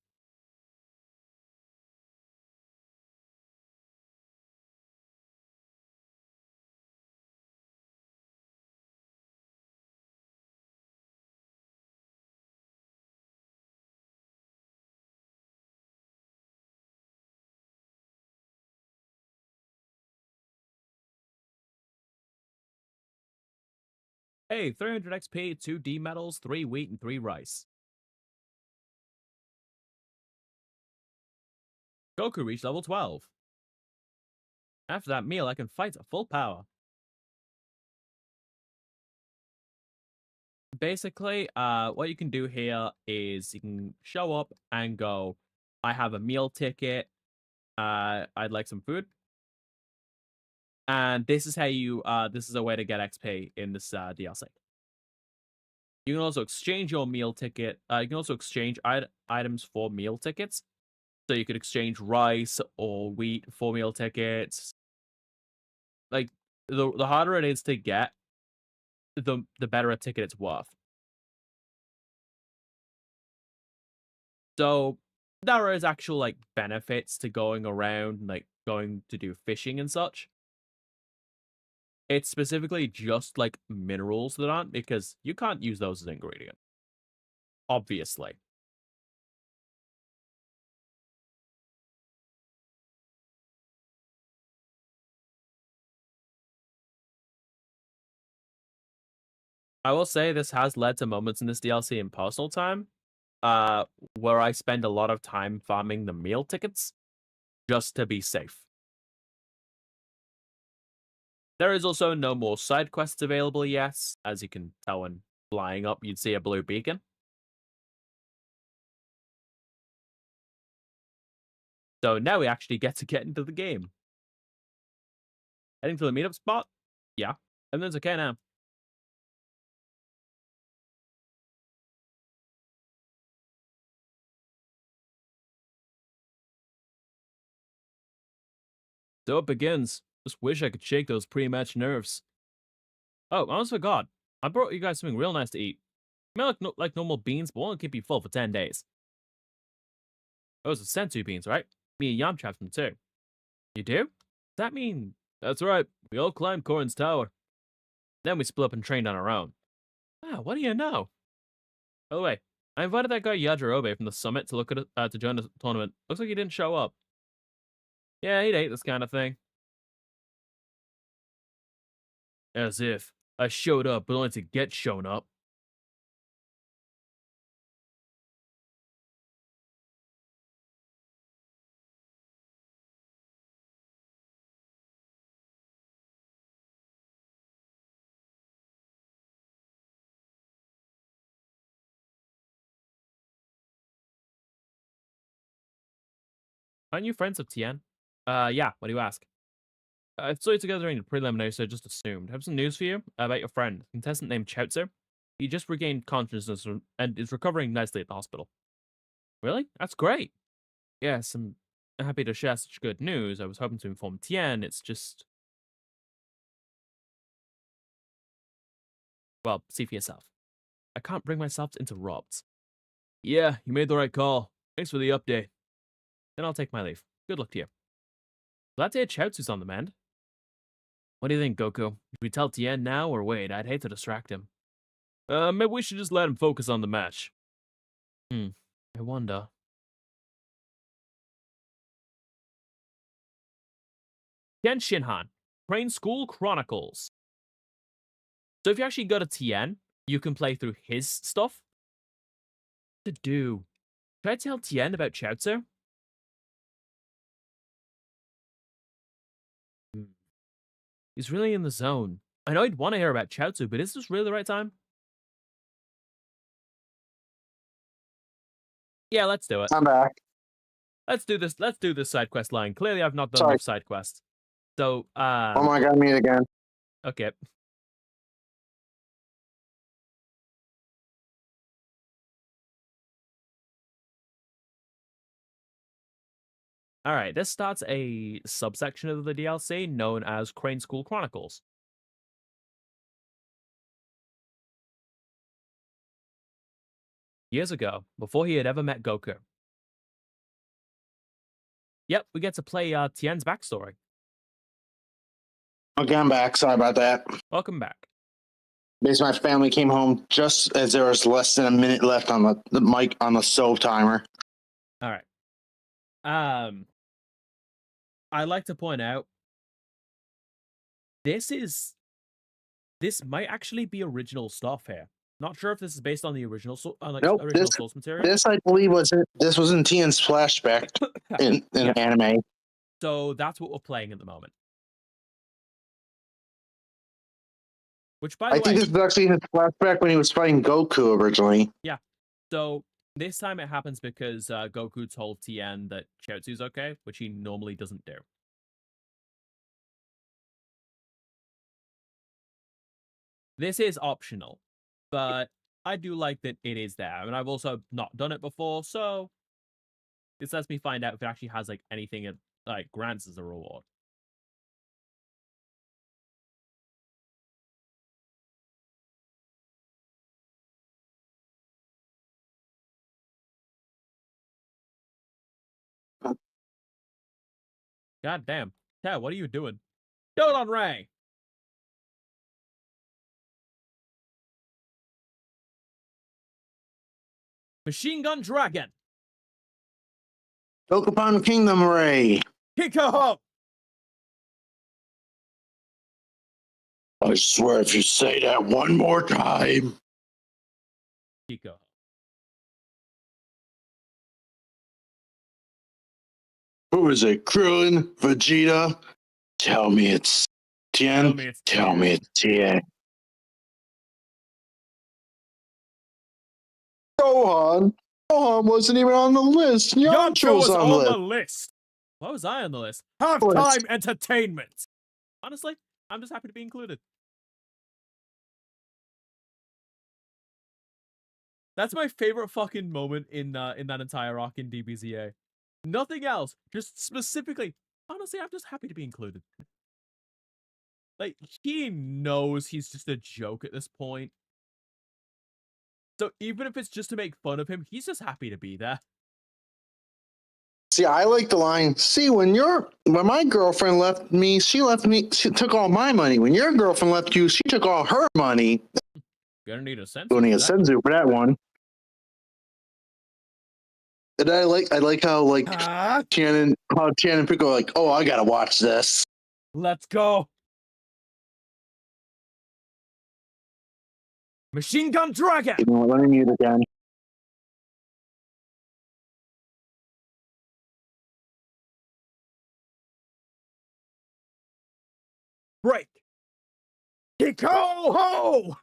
A: Hey, 300 XP, 2 D medals, 3 wheat, and 3 rice. Goku reached level 12. After that meal, I can fight at full power. Basically, what you can do here is you can show up and go, I have a meal ticket. I'd like some food. And this is how this is a way to get XP in this DLC. You can also exchange your meal ticket. You can also exchange items for meal tickets. So you could exchange rice or wheat for meal tickets. Like, the harder it is to get, the better a ticket it's worth. So there is actual like benefits to going around, like going to do fishing and such. It's specifically just like minerals that aren't, because you can't use those as ingredient. Obviously. I will say this has led to moments in this DLC in personal time, uh, where I spend a lot of time farming the meal tickets just to be safe. There is also no more side quests available yet. As you can tell when flying up, you'd see a blue beacon. So now we actually get to get into the game. Heading to the meetup spot? Yeah. Everything's okay now. So it begins. Just wish I could shake those pre-match nerves. Oh, I almost forgot. I brought you guys something real nice to eat. Smell like normal beans, but won't keep you full for 10 days. Those are senzu beans, right? Me and Yam have them too. You do? Does that mean... That's right. We all climbed Corin's tower. Then we split up and trained on our own. Ah, what do you know? By the way, I invited that guy Yajirobe from the summit to look at to join the tournament. Looks like he didn't show up. Yeah, he'd hate this kind of thing. As if. I showed up, but only to get shown up. Aren't you friends of Tien? Yeah, what do you ask? I saw you together during the preliminary, so I just assumed. I have some news for you about your friend, a contestant named Chaozu. He just regained consciousness and is recovering nicely at the hospital. Really? That's great. Yes, I'm happy to share such good news. I was hoping to inform Tien. It's just... Well, see for yourself. I can't bring myself to interrupt. Yeah, you made the right call. Thanks for the update. Then I'll take my leave. Good luck to you. Glad to hear Chaozu's on the mend. What do you think, Goku? Should we tell Tien now or wait? I'd hate to distract him. Maybe we should just let him focus on the match. I wonder. Tien Shinhan, Crane School Chronicles. So if you actually go to Tien, you can play through his stuff. What to do? Should I tell Tien about Chaozu? He's really in the zone. I know he'd want to hear about Chaozu, but is this really the right time? Yeah, let's do it.
B: I'm back.
A: Let's do this. Let's do this side quest line. Clearly, I've not done
B: Sorry.
A: enough side quests. So,
B: Oh my god, me again.
A: okay. All right, this starts a subsection of the DLC known as Crane School Chronicles. Years ago, before he had ever met Goku. Yep, we get to play Tien's backstory.
B: Okay, I'm back. Sorry about that.
A: Welcome back.
B: Basically, my family came home just as there was less than a minute left on the mic on the stove timer.
A: All right. I'd like to point out this might actually be original stuff here. Not sure if this is based on the original original source material.
B: This I believe this was in Tien's flashback in
A: Yeah.
B: anime.
A: So that's what we're playing at the moment. Which, by the
B: I
A: way,
B: think this is actually his flashback when he was fighting Goku originally.
A: yeah. So this time it happens because Goku told Tien that Chaozu's okay, which he normally doesn't do. This is optional, but I do like that it is there. I mean, I've also not done it before, so this lets me find out if it actually has like anything it like grants as a reward. God damn. Ted, what are you doing? Hold on, Ray! Machine Gun Dragon.
B: Dokapon Kingdom Ray.
A: Piccolo.
B: I swear if you say that one more time.
A: Piccolo.
B: Who is it? Krillin? Vegeta? Tell me it's Tien. Tell me it's Tien. Gohan. Gohan wasn't even on the list. Yamcha was on the
A: list. Why was I on the list? Halftime entertainment. Honestly, I'm just happy to be included. That's my favorite fucking moment in that entire arc in DBZA. Nothing else. Just specifically, honestly, I'm just happy to be included. Like, he knows he's just a joke at this point. So even if it's just to make fun of him, he's just happy to be there.
B: See, I like the line, see, when my girlfriend left me, she took all my money. When your girlfriend left you, she took all her money.
A: Gonna need a sense.
B: Gonna need a senzu for that one. And I like how Tien and Piccolo are like, oh, I gotta watch this.
A: Let's go. Machine Gun Dragon.
B: You know, let me mute again.
A: Break. Piccolo.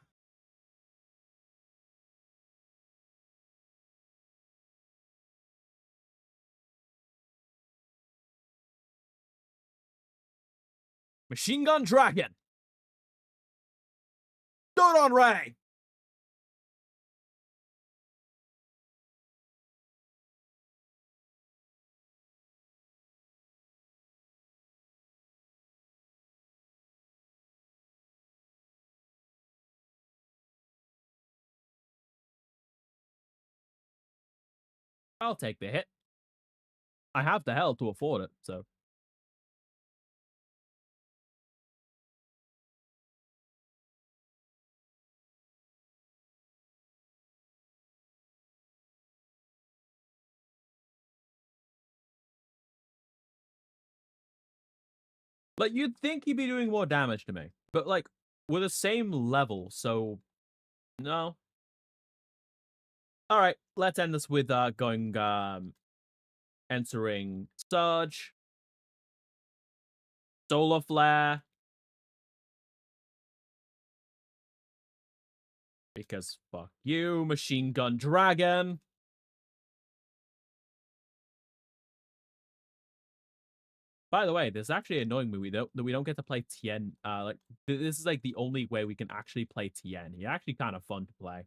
A: Machine Gun Dragon. Dodon Ray. I'll take the hit. I have the hell to afford it, so. Like, you'd think he'd be doing more damage to me, but like, we're the same level, so no. All right, let's end this with entering Surge, Solar Flare, because fuck you, Machine Gun Dragon. By the way, this is actually annoying me that we don't get to play Tien. Like, this is like the only way we can actually play Tien. He's actually kind of fun to play.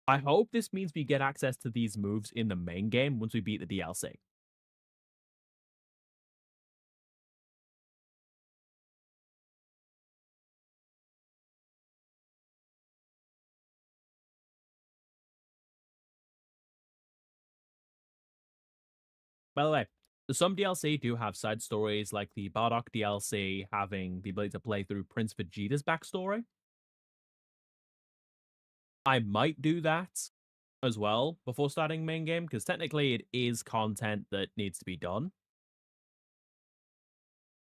A: I hope this means we get access to these moves in the main game once we beat the DLC. By the way, some DLC do have side stories, like the Bardock DLC having the ability to play through Prince Vegeta's backstory. I might do that as well before starting main game, because technically it is content that needs to be done.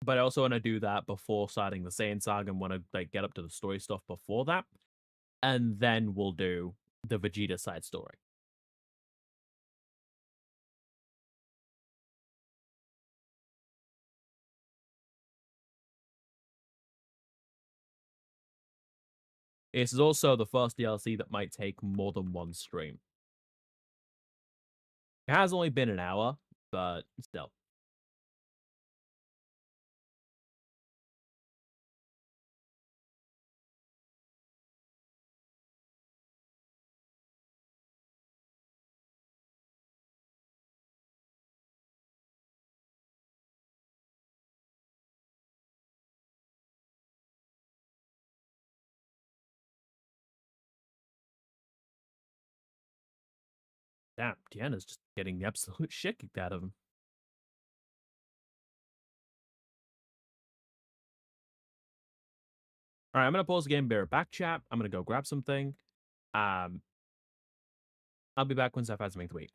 A: But I also want to do that before starting the Saiyan Saga and want to like get up to the story stuff before that. And then we'll do the Vegeta side story. This is also the first DLC that might take more than one stream. It has only been an hour, but still. Damn, Deanna's just getting the absolute shit kicked out of him. All right, I'm going to pause the game, be right back, chat. I'm going to go grab something. Um, I'll be back once I've had something to eat.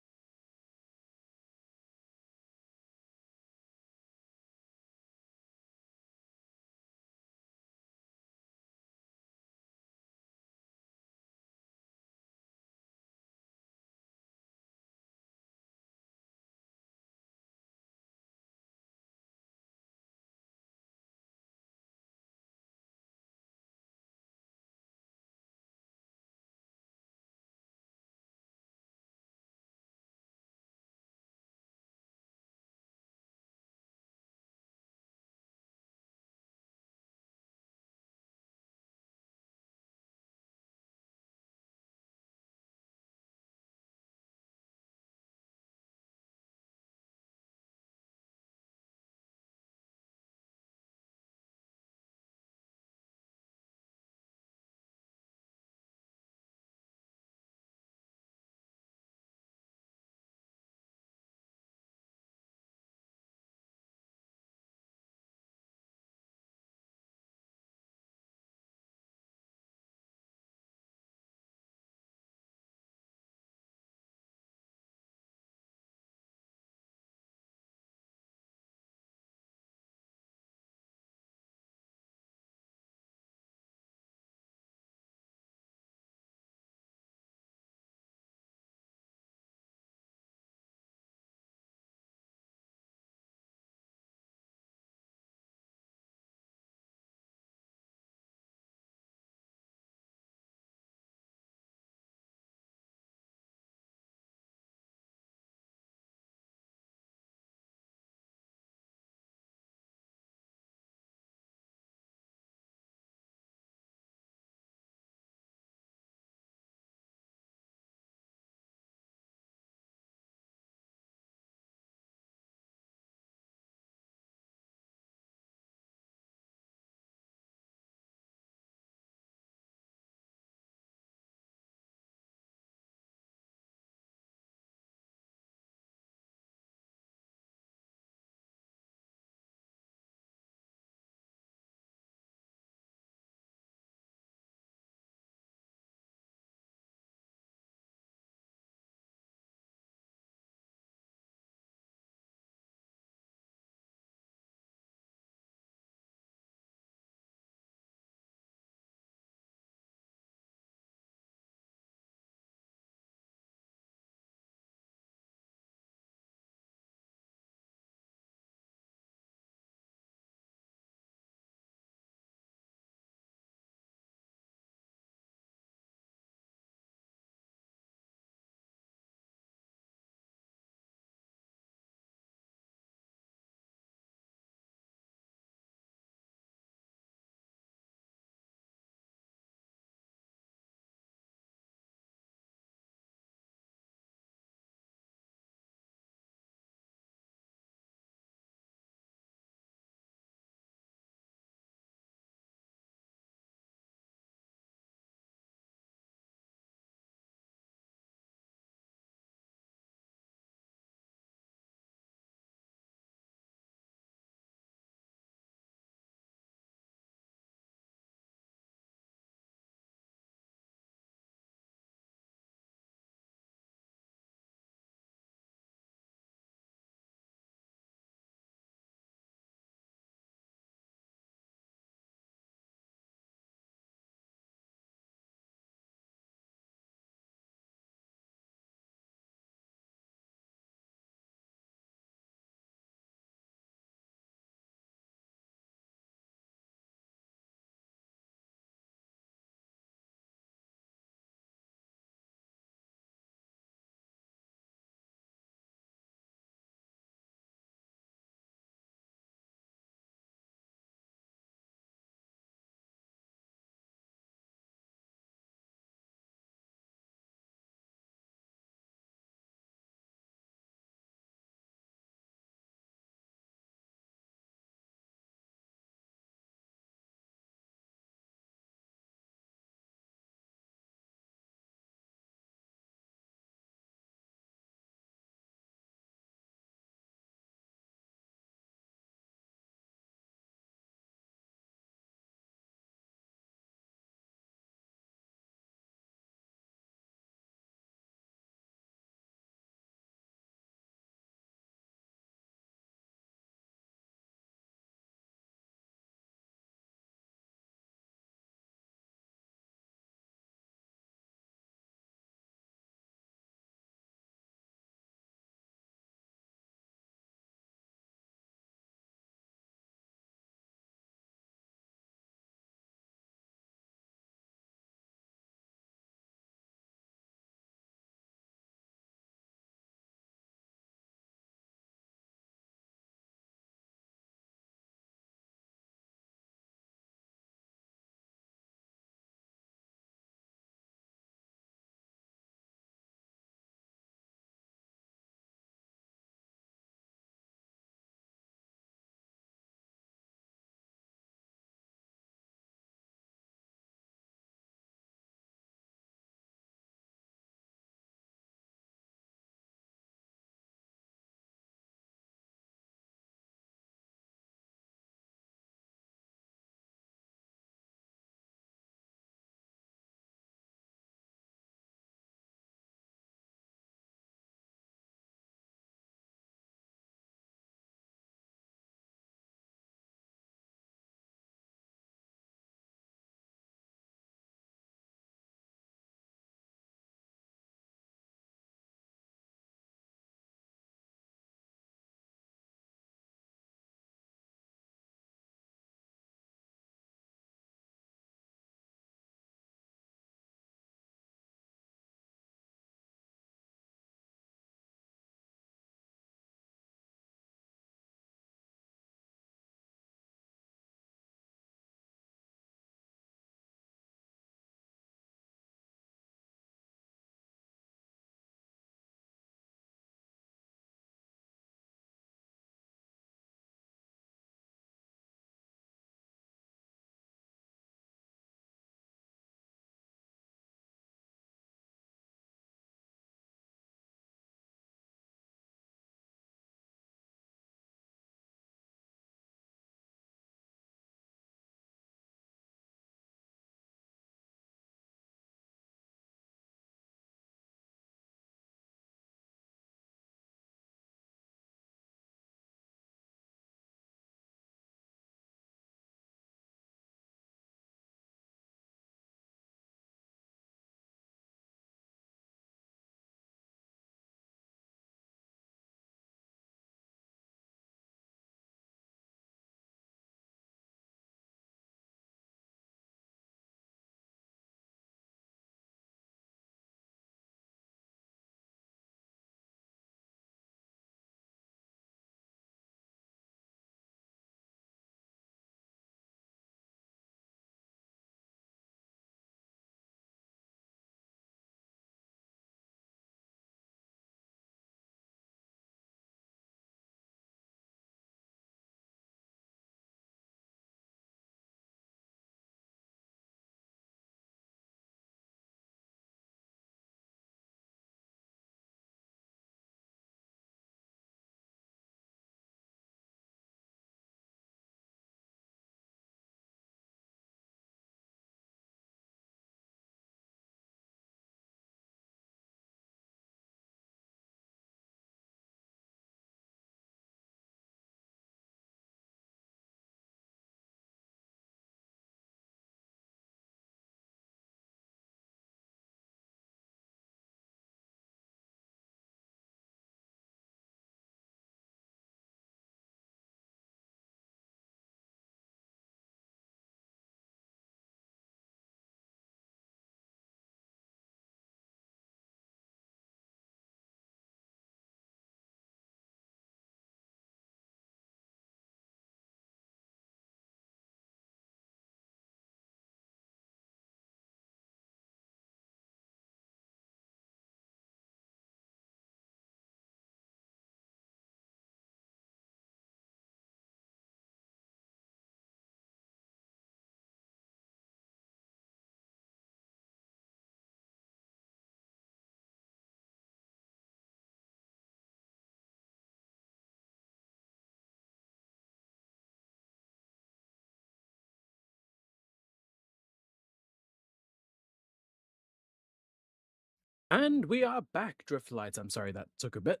A: And we are back, Driftlights. I'm sorry that took a bit.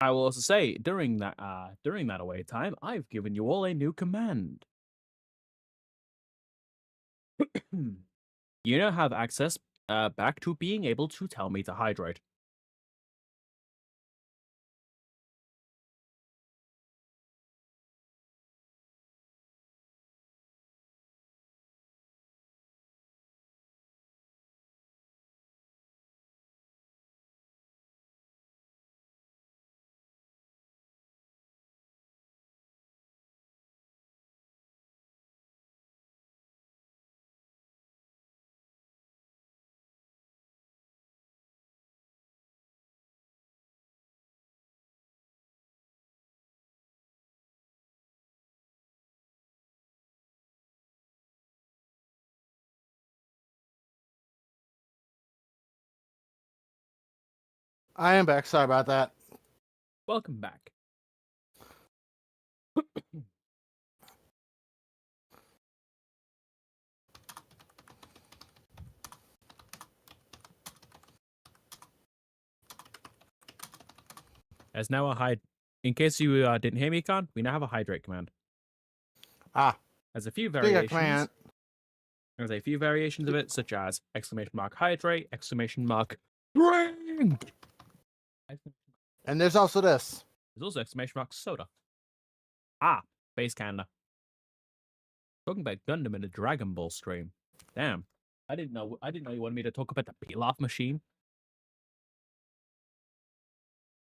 A: I will also say during that away time, I've given you all a new command. You now have access back to being able to tell me to hydrate.
C: I am back. Sorry about that.
A: Welcome back. As now a hide. In case you didn't hear me, Khan, we now have a hydrate command. There's a few variations. There's a few variations of it, such as exclamation mark hydrate, exclamation mark drink.
C: And there's also this.
A: There's also exclamation mark soda. Base Canada. Talking about Gundam in a Dragon Ball stream. Damn. I didn't know you wanted me to talk about the peel-off machine.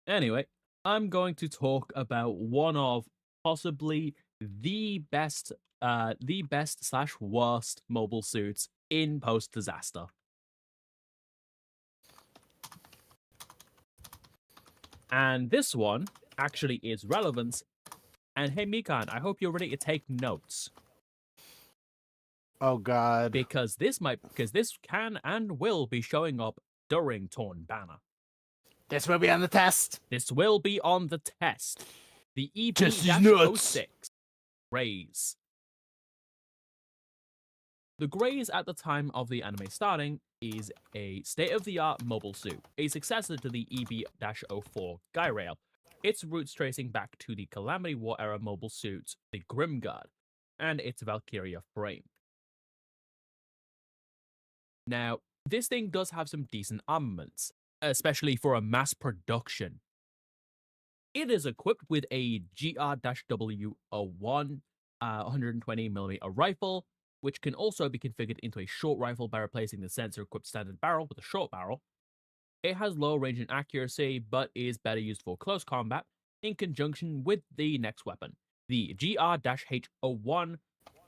A: Anyway, I'm going to talk about one of possibly the best / worst mobile suits in post-disaster. And this one actually is relevant. And hey, Mikan, I hope you're ready to take notes.
C: Oh God.
A: Because this can and will be showing up during Torn Banner.
C: This will be on the test.
A: This will be on the test. The EP-06 Greys. The Greys at the time of the anime starting is a state-of-the-art mobile suit, a successor to the EB-04 Guy Rail. Its roots tracing back to the Calamity War era mobile suit, the Grimguard, and its Valkyria frame. Now, this thing does have some decent armaments, especially for a mass production. It is equipped with a GR-W01 120mm rifle, which can also be configured into a short rifle by replacing the sensor-equipped standard barrel with a short barrel. It has low range and accuracy, but is better used for close combat in conjunction with the next weapon, the GR-H01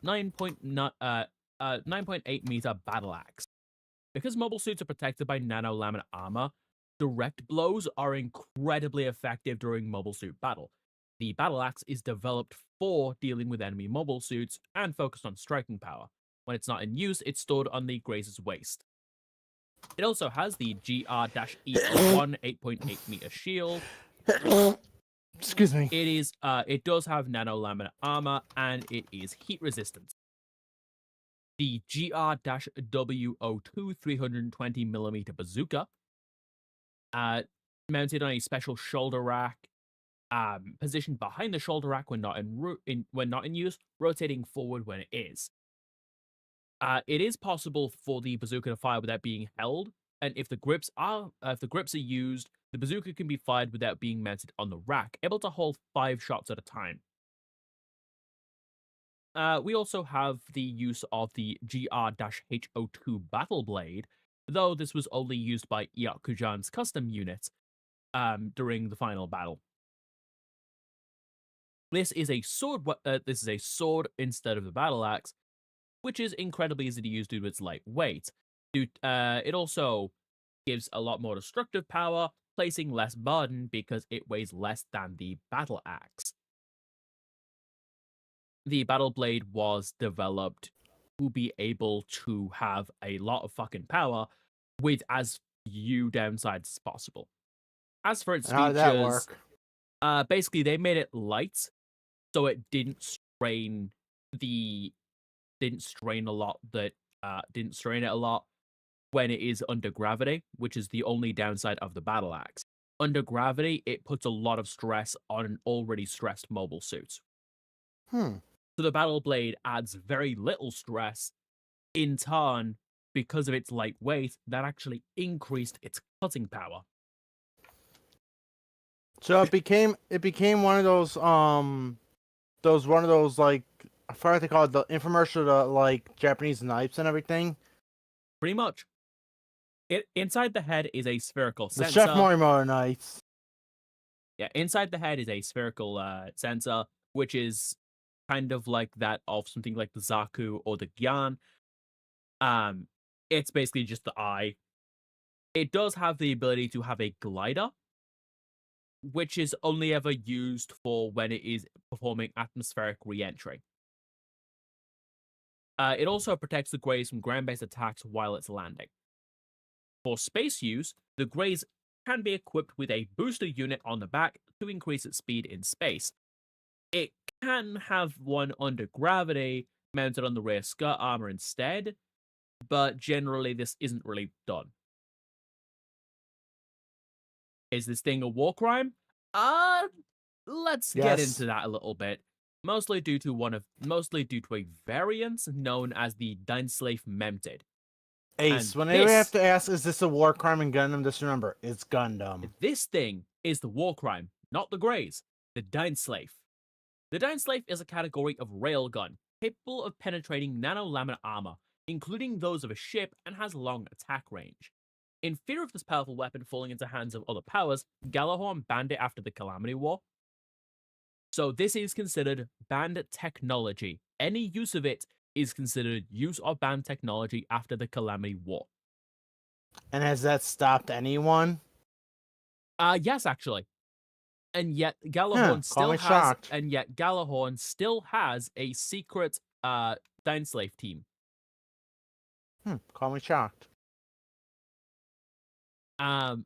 A: 9.8 meter battle axe. Because mobile suits are protected by nano-laminate armor, direct blows are incredibly effective during mobile suit battle. The battle axe is developed for dealing with enemy mobile suits and focused on striking power. When it's not in use, it's stored on the Graze's waist. It also has the GR-E01 8.8 meter shield.
C: Excuse me.
A: It does have nano-laminate armor, and it is heat resistant. The GR-W02 320mm bazooka, mounted on a special shoulder rack, positioned behind the shoulder rack when not in use, rotating forward when it is. It is possible for the bazooka to fire without being held, and if the grips are used, the bazooka can be fired without being mounted on the rack, able to hold 5 shots at a time. We also have the use of the GR-H02 Battle Blade, though this was only used by Yakujan's custom unit during the final battle. This is a sword instead of the battle axe, which is incredibly easy to use due to its lightweight. It also gives a lot more destructive power, placing less burden because it weighs less than the battle axe. The Battle Blade was developed to be able to have a lot of fucking power with as few downsides as possible. As for its
C: How did that work?
A: Basically they made it light, so it didn't strain it a lot. when it is under gravity, which is the only downside of the battle axe. Under gravity, it puts a lot of stress on an already stressed mobile suit.
C: Hmm.
A: So the battle blade adds very little stress. In turn, because of its lightweight, that actually increased its cutting power.
C: So it became one of those like, I forgot what they call it, the infomercial to like Japanese knives and everything.
A: Pretty much. Inside the head is a spherical
C: The
A: sensor.
C: Chef Morimoto knives.
A: Yeah, inside the head is a spherical sensor, which is kind of like that of something like the Zaku or the Gyan. It's basically just the eye. It does have the ability to have a glider, which is only ever used for when it is performing atmospheric re-entry. It also protects the Greys from ground-based attacks while it's landing. For space use, the Greys can be equipped with a booster unit on the back to increase its speed in space. It can have one under gravity mounted on the rear skirt armor instead, but generally this isn't really done. Is this thing a war crime? Let's get
C: Yes.
A: into that a little bit. Mostly due to a variant known as the Dynslave Mounted.
C: Ace,
A: And
C: whenever you
A: this-
C: have to ask, is this a war crime in Gundam, just remember, it's Gundam.
A: This thing is the war crime, not the Greys, the Dynslave. The Dynslave is a category of railgun, capable of penetrating nanolaminar armor, including those of a ship, and has long attack range. In fear of this powerful weapon falling into hands of other powers, Gjallarhorn banned it after the Calamity War. So this is considered banned technology. Any use of it is considered use of banned technology after the Calamity War.
C: And has that stopped anyone?
A: Yes, actually. And yet
C: Call
A: Gjallarhorn still has a secret Dynslave team.
C: Call me shocked.
A: By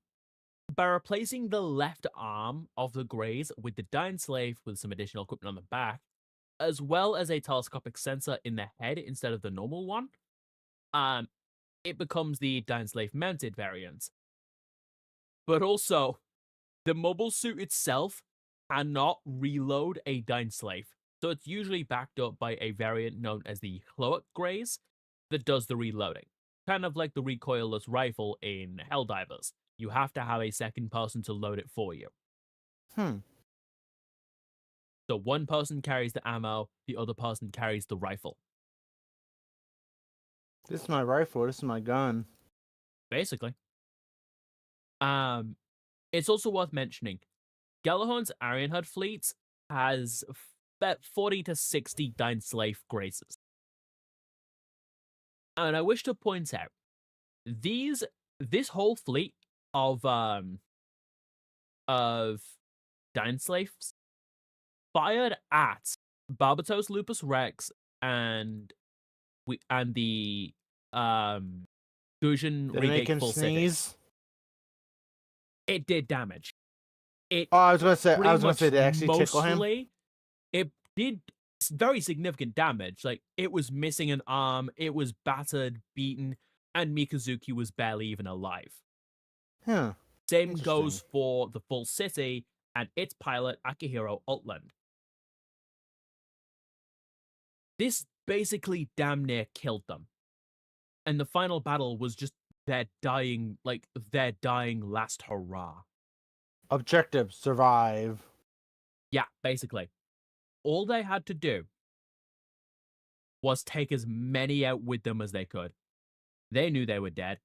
A: replacing the left arm of the Greys with the Dynslave with some additional equipment on the back, as well as a telescopic sensor in the head instead of the normal one, it becomes the Dynslave mounted variant. But also, the mobile suit itself cannot reload a Dynslave, so it's usually backed up by a variant known as the Cloak Greys that does the reloading. Kind of like the recoilless rifle in Helldivers. You have to have a second person to load it for you. So one person carries the ammo, the other person carries the rifle.
C: This is my rifle, this is my gun.
A: Basically. It's also worth mentioning, Gjallarhorn's Arianherd fleet has 40 to 60 Dynslave Graces. And I wish to point out, this whole fleet of Dynslaves fired at Barbatos Lupus Rex and the Gujin
C: Did it make
A: Regate
C: him
A: Full City.
C: sneeze?
A: It did damage.
C: I was gonna say, did it actually tickle him?
A: It did very significant damage. Like, it was missing an arm, it was battered, beaten, and Mikazuki was barely even alive. Same goes for the full city and its pilot, Akihiro Altland. This basically damn near killed them. And the final battle was just their dying last hurrah.
C: Objective, survive.
A: Yeah, basically. All they had to do was take as many out with them as they could. They knew they were dead.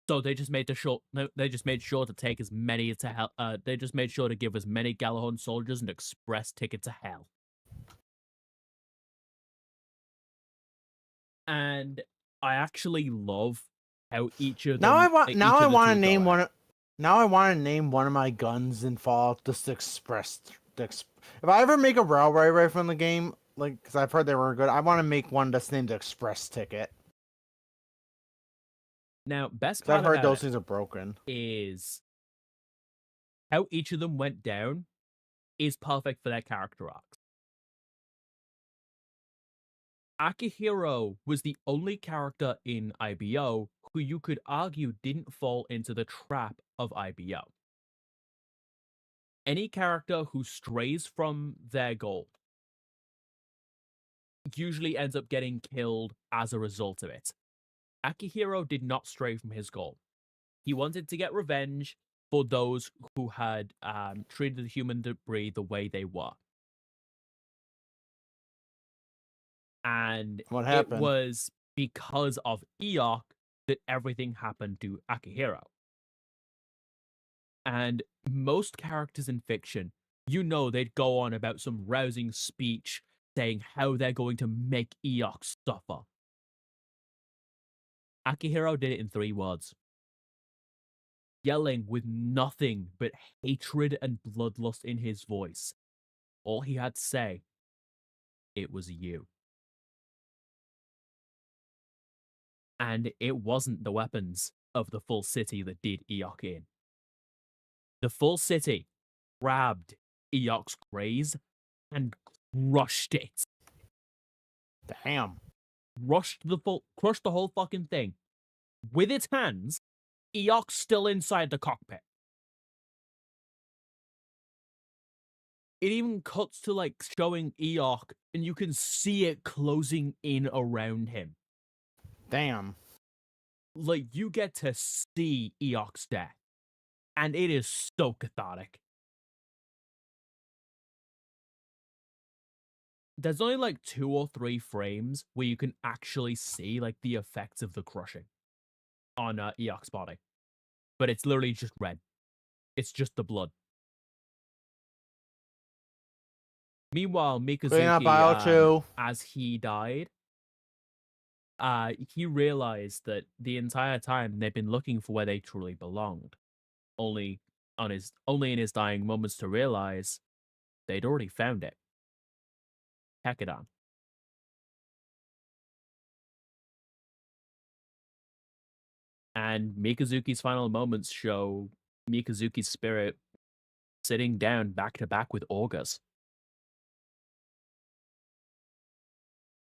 A: So they just made sure to take as many to hell. They just made sure to give as many Gjallarhorn soldiers an express ticket to hell. And I actually love how each of them.
C: Now I want to name one. Now I want to name one of my guns in Fallout just Express. If I ever make a railway rifle in the game, like, because I've heard they were good, I want to make one that's named Express Ticket.
A: Now, best part
C: I've heard
A: about
C: those things are broken.
A: Is how each of them went down is perfect for their character arcs. Akihiro was the only character in IBO who you could argue didn't fall into the trap of IBO. Any character who strays from their goal usually ends up getting killed as a result of it. Akihiro did not stray from his goal. He wanted to get revenge for those who had treated the human debris the way they were. And
C: What
A: it
C: happened?
A: was because of Eok that everything happened to Akihiro. And most characters in fiction, you know, they'd go on about some rousing speech saying how they're going to make Eok suffer. Akihiro did it in 3 words. Yelling with nothing but hatred and bloodlust in his voice. All he had to say, it was you. And it wasn't the weapons of the full city that did Eok in. The full city grabbed Eok's graze and crushed it.
C: Damn.
A: Crushed the whole fucking thing. With its hands, Eok's still inside the cockpit. It even cuts to like showing Eok, and you can see it closing in around him.
C: Damn.
A: Like, you get to see Eok's death. And it is so cathartic. There's only like 2 or 3 frames where you can actually see like the effects of the crushing on Eok's body. But it's literally just red. It's just the blood. Meanwhile, Mikazuki, as he died, he realized that the entire time they've been looking for where they truly belonged. Only in his dying moments to realize they'd already found it. Hekadon. And Mikazuki's final moments show Mikazuki's spirit sitting down back to back with Orga's.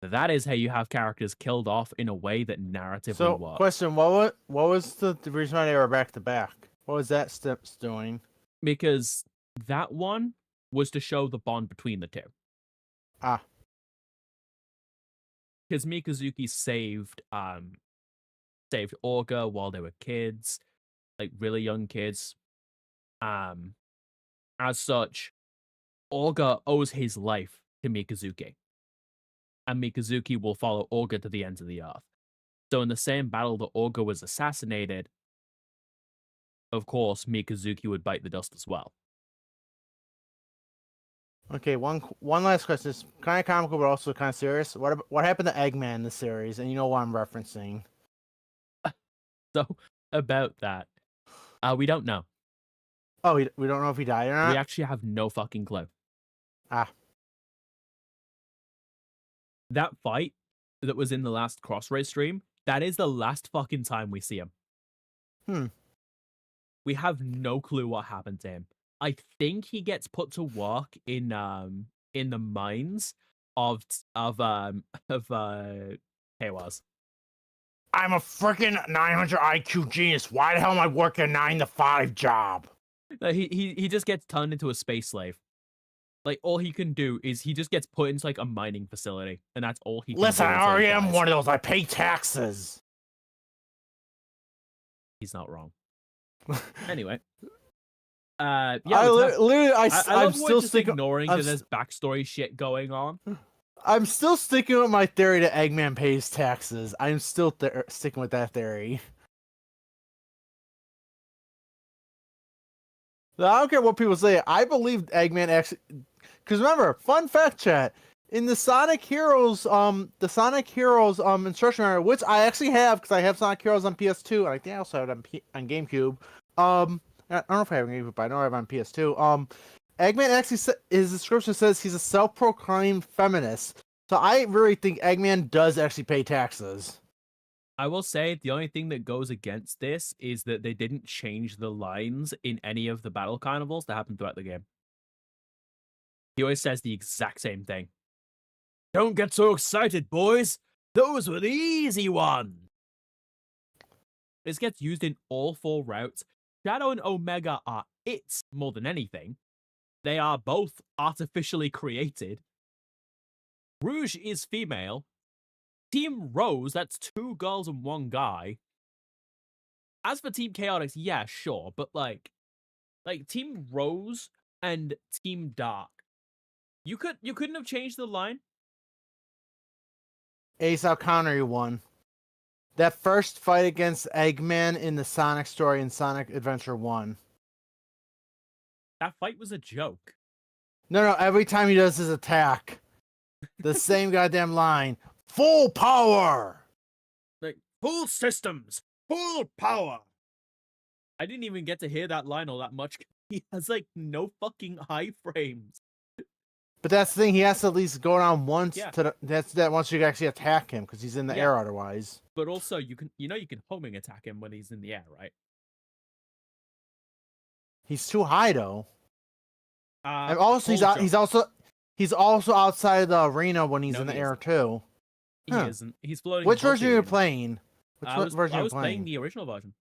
A: That is how you have characters killed off in a way that narratively works.
C: Question: What was the reason why they were back to back? What was that steps doing?
A: Because that one was to show the bond between the two.
C: Ah.
A: Because Mikazuki saved Orga while they were kids, like really young kids. As such, Orga owes his life to Mikazuki. And Mikazuki will follow Orga to the ends of the earth. So in the same battle that Orga was assassinated, of course, Mikazuki would bite the dust as well.
C: Okay, one last question. It's kind of comical, but also kind of serious. What happened to Eggman in the series? And you know what I'm referencing.
A: So, about that, we don't know.
C: Oh, we don't know if he died or not?
A: We actually have no fucking clue.
C: Ah.
A: That fight that was in the last Crossrays stream, that is the last fucking time we see him. We have no clue what happened to him. I think he gets put to work in the mines of Heiwas.
C: I'm a freaking 900 IQ genius. Why the hell am I working a 9-to-5 job?
A: He just gets turned into a space slave. Like, all he can do is he just gets put into like a mining facility, and that's all he can do.
C: Listen, I already am one of those. I pay taxes.
A: He's not wrong. Anyway. Yeah,
C: I'm still
A: ignoring that there's backstory shit going on.
C: I'm still sticking with my theory that Eggman pays taxes. I'm still sticking with that theory. I don't care what people say. I believe Eggman actually. Because remember, fun fact, chat. In the Sonic Heroes instruction manual, which I actually have because I have Sonic Heroes on PS2, and I think I also have it on GameCube. I don't know if I have GameCube, but I know I have it on PS2. Eggman actually his description says he's a self-proclaimed feminist. So I really think Eggman does actually pay taxes.
A: I will say the only thing that goes against this is that they didn't change the lines in any of the battle carnivals that happened throughout the game. He always says the exact same thing. Don't get so excited, boys. Those were the easy ones. This gets used in all 4 routes. Shadow and Omega are its more than anything. They are both artificially created. Rouge is female. Team Rose, that's 2 girls and 1 guy. As for Team Chaotix, yeah, sure, but like Team Rose and Team Dark, you couldn't have changed the line.
C: Ace, I'll counter you one. That first fight against Eggman in the Sonic story in Sonic Adventure 1.
A: That fight was a joke.
C: No, every time he does his attack, the same goddamn line. Full power!
A: Like, full systems, full power. I didn't even get to hear that line all that much. He has like no fucking iframes.
C: But that's the thing, he has to at least go down once
A: Yeah.
C: that's once you actually attack him, because he's in the air otherwise.
A: But also you can homing attack him when he's in the air, right?
C: He's too high though. And
A: Full jump.
C: he's also outside of the arena when he's
A: No,
C: in the
A: he
C: air too.
A: He isn't. He's floating.
C: Which
A: above
C: version
A: the
C: are you
A: arena.
C: playing?
A: I was playing the original version.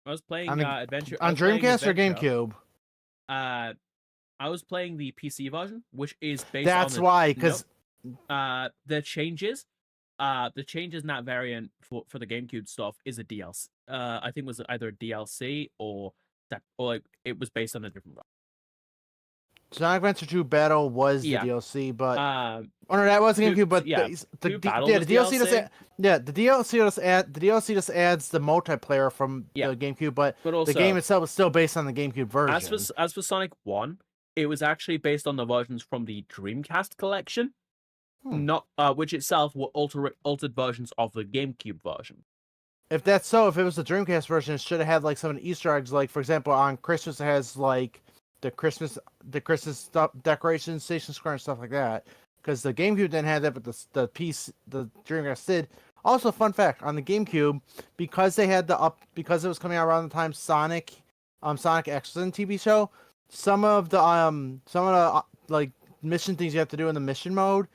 A: I was playing Adventure
C: on Dreamcast or GameCube.
A: I was playing the PC version, which is based.
C: That's why, because
A: the changes in that variant for the GameCube stuff is a DLC. I think it was either a DLC or like it was based on a different.
C: Sonic Adventure 2 Battle was the DLC, but no, that wasn't GameCube. But the DLC just adds the multiplayer from the GameCube, but
A: also,
C: the game itself is still based on the GameCube version.
A: As for Sonic 1, it was actually based on the versions from the Dreamcast collection, not which itself were altered versions of the GameCube version.
C: If that's so, if it was the Dreamcast version, it should have had like some of the Easter eggs. Like for example, on Christmas it has like the Christmas stuff, decorations, Station Square, and stuff like that. Because the GameCube didn't have that, but the Dreamcast did. Also, fun fact on the GameCube, because they had because it was coming out around the time Sonic X-Men TV show. Some of the like mission things you have to do in the mission mode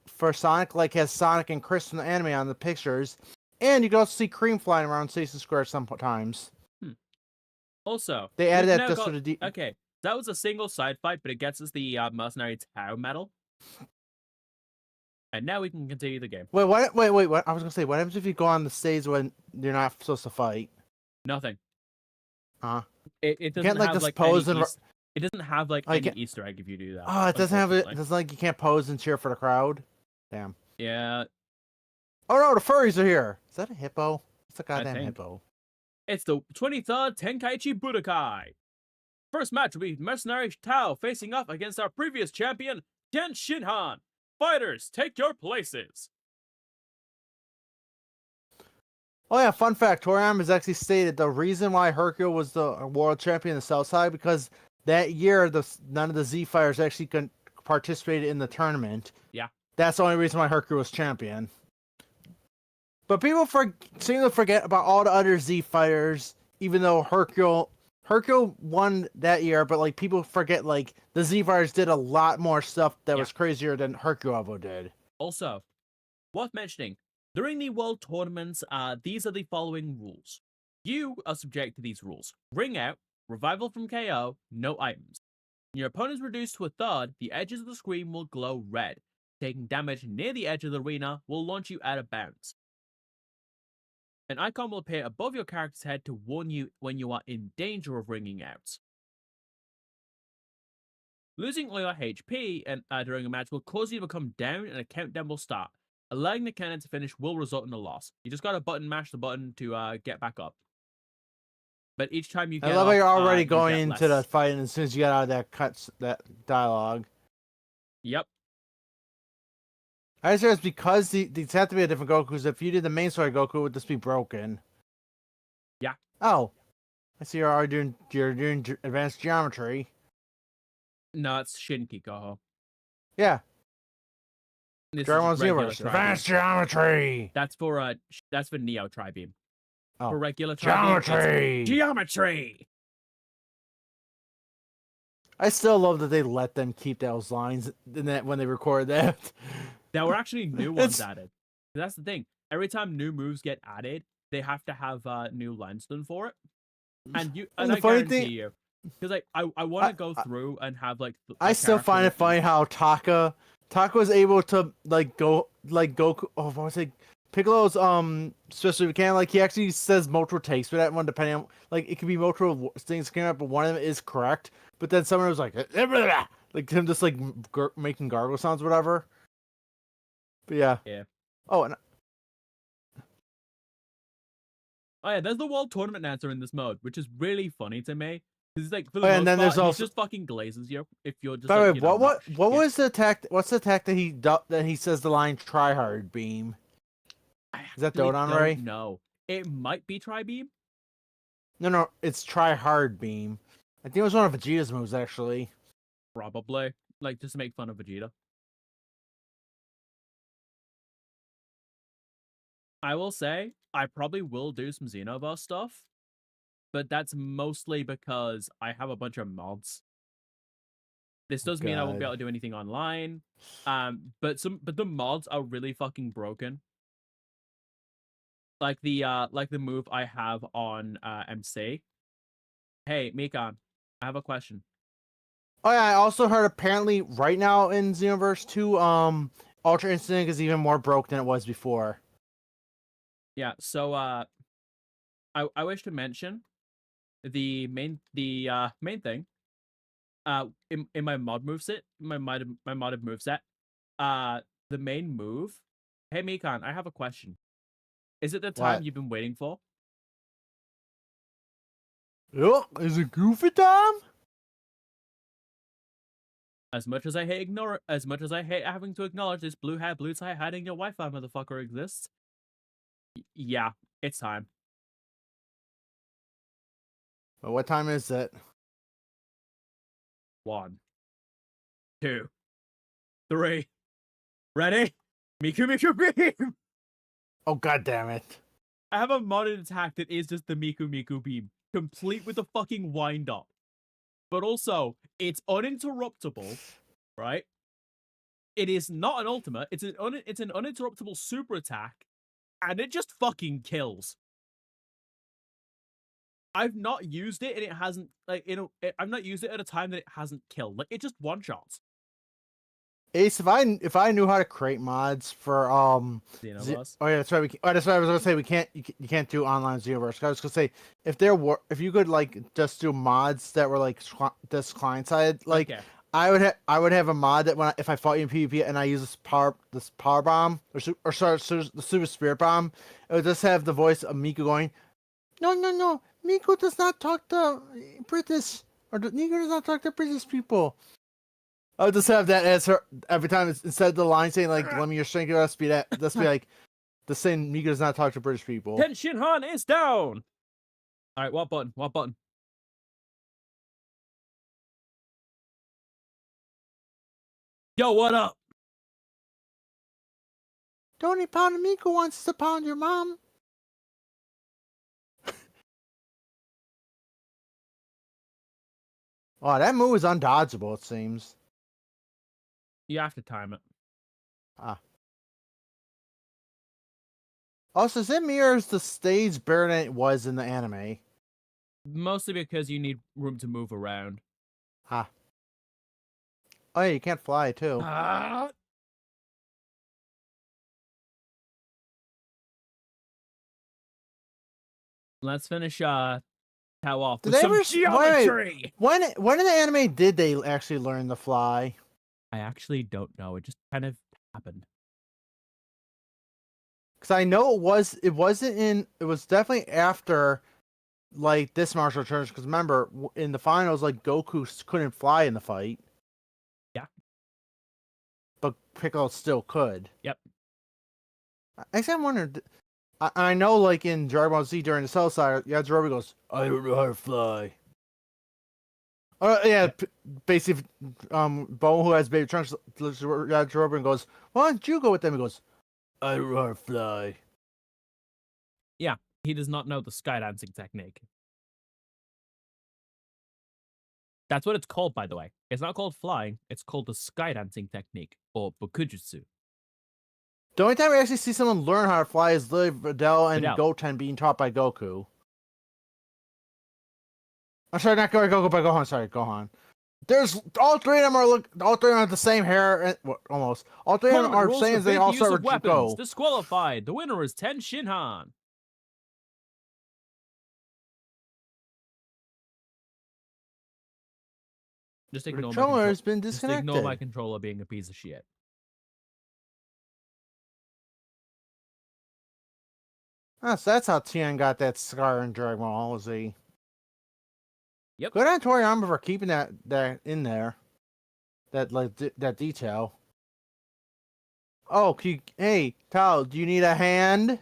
C: for Sonic, like has Sonic and Chris from the anime on the pictures, and you can also see Cream flying around Station Square sometimes.
A: Also,
C: they added that just for the
A: okay. That was a single side fight, but it gets us the Mercenary Tau medal. And now we can continue the game.
C: Wait, what? I was gonna say, what happens if you go on the stage when you're not supposed to fight?
A: Nothing.
C: It
A: doesn't
C: like
A: have like
C: pose
A: any it doesn't have like any Easter egg if you do that.
C: Oh, it doesn't have it. It's like you can't pose and cheer for the crowd. Damn.
A: Yeah.
C: Oh no, the furries are here. Is that a hippo? It's a goddamn hippo.
A: It's the 23rd Tenkaichi Budokai. First match will be Mercenary Tau facing off against our previous champion, Ken Shinhan. Fighters, take your places.
C: Oh yeah, fun fact, Toriyama has actually stated the reason why Hercule was the world champion in the South Side because that year none of the Z Fighters actually participated in the tournament.
A: Yeah.
C: That's the only reason why Hercule was champion. But people seem to forget about all the other Z Fighters, even though Hercule won that year, but like people forget like the Z Fighters did a lot more stuff that was crazier than Hercule ever did.
A: Also, worth mentioning, during the World Tournaments, these are the following rules. You are subject to these rules. Ring out, revival from KO, no items. When your opponent is reduced to a third, the edges of the screen will glow red. Taking damage near the edge of the arena will launch you out of bounds. An icon will appear above your character's head to warn you when you are in danger of ringing out. Losing all your HP during a match will cause you to become down and a countdown will start. Allowing the cannon to finish will result in a loss. You just gotta mash the button to get back up. But each time you get
C: I love how you're already
A: you
C: going
A: get
C: into
A: less.
C: the fight, and as soon as you get out of that dialogue.
A: Yep.
C: I just it's because these have to be a different Goku, because if you did the main story Goku, it would just be broken.
A: Yeah.
C: Oh. I see you're already doing advanced geometry.
A: No, it's Shinki Goho.
C: Yeah.
A: This
C: Dragon
A: is
C: Ball
A: regular
C: Universe.
A: Tri-Beam.
C: Advanced geometry.
A: That's for Neo Tri-Beam.
C: Oh.
A: For regular Tri-Beam,
C: Geometry.
A: Geometry.
C: I still love that they let them keep those lines in that when they record that.
A: There were actually new ones
C: It's-
A: added. That's the thing. Every time new moves get added, they have to have new lines done for it. And
C: the
A: I
C: funny
A: guarantee
C: thing-
A: you, because like I want to go through and have like.
C: I still find it funny how Taka was able to go Goku. Oh, what was it? Piccolo's especially we can he actually says multiple takes for that one, depending on it could be multiple things coming up, but one of them is correct. But then someone was like him just making gargle sounds, whatever. But yeah.
A: Yeah.
C: Oh, and
A: Oh yeah, there's the world tournament announcer in this mode, which is really funny to me. Because like for the
C: Oh, yeah,
A: most
C: and then
A: part,
C: there's
A: he
C: also-
A: just fucking glazes you if you're just.
C: by the
A: Like,
C: way,
A: you know,
C: what
A: not
C: what
A: shit.
C: was the attack? What's the attack that he says the line "try hard beam"? Is that
A: actually
C: Dodon
A: don't
C: Ray?
A: know. It might be Tri Beam.
C: No, it's try hard beam. I think it was one of Vegeta's moves actually.
A: Probably. Like just to make fun of Vegeta. I will say I probably will do some Xenoverse stuff, but that's mostly because I have a bunch of mods. This does mean I won't be
C: God.
A: able to do anything online. But the mods are really fucking broken. Like the move I have on MC. Hey, Mikan, I have a question.
C: Oh yeah, I also heard apparently right now in Xenoverse 2, Ultra Instinct is even more broke than it was before.
A: Yeah, so I wish to mention the main thing. In my mod moveset, my modded moveset, the main move. Hey Mikan, I have a question. Is it the time
C: What?
A: you've been waiting for?
C: Oh, is it Goofy time?
A: As much as I hate having to acknowledge this blue hair, blue tie hiding your Wi-Fi motherfucker exists. Yeah, it's time.
C: But what time is it?
A: 1, 2, 3. Ready? Miku Miku Beam!
C: Oh god damn it.
A: I have a modded attack that is just the Miku Miku Beam, complete with a fucking wind up. But also, it's uninterruptible, right? It is not an ultimate. It's an uninterruptible super attack, and it just fucking kills. I've not used it, and it hasn't I've not used it at a time that it hasn't killed. Like it just one shots.
C: Ace, if I knew how to create mods for
A: Oh yeah,
C: that's right. That's what I was gonna say. You can't do online Xenoverse. I was gonna say if you could just do mods that were this client side,
A: okay.
C: I would have a mod that if I fought you in PvP and I use this power bomb or the super spirit bomb, it would just have the voice of Miku going, no, Miku does not talk to British Miku does not talk to British people. I would just have that as her every time instead of the line saying "Let me your strength," that's be like the saying Miku does not talk to British people.
A: Tenshin Han is down. All right, what button? What button? Yo, what up?
C: Tony Pound Miku wants to pound your mom. Oh, that move is undodgeable, it seems.
A: You have to time it.
C: Also, it mirrors the stage better than it was in the anime.
A: Mostly because you need room to move around.
C: Oh yeah, you can't fly too.
A: Let's finish Tao off
C: Did
A: with
C: they
A: some
C: ever
A: geometry.
C: when in the anime did they actually learn to fly?
A: I actually don't know. It just kind of happened.
C: Because I know it was definitely after this martial arts. Because remember in the finals, Goku couldn't fly in the fight.
A: Yeah.
C: But Piccolo still could.
A: Yep.
C: I guess I'm wondering. I know in Dragon Ball Z during the Cell Side, Yajirobe goes, "I don't know how to fly." Yeah, basically, Bo, who has baby trunks, looks at Yajirobe and goes, "Why don't you go with them?" He goes, "I don't know how to fly."
A: Yeah, he does not know the skydancing technique. That's what it's called, by the way. It's not called flying. It's called the skydancing technique, or Bokujutsu.
C: The only time we actually see someone learn how to fly is literally Videl and
A: Videl.
C: Goten being taught by Goku. I'm sorry, not Goku, but Gohan. Sorry, Gohan. There's all three of them all three of them have the same hair, and almost all three of them
A: Tournament
C: are
A: rules
C: Saiyans. They
A: forbid
C: all
A: the use
C: start
A: of
C: with
A: weapons.
C: Go.
A: Disqualified. The winner is Ten Shinhan. Just
C: The
A: ignore my
C: controller
A: control.
C: has been
A: Just
C: disconnected.
A: ignore my controller being a piece of shit.
C: So that's how Tien got that scar in Dragon Ball, was he?
A: Yep.
C: Good on Toriyama for keeping that in there. That detail. Oh, hey, Tao, do you need a hand?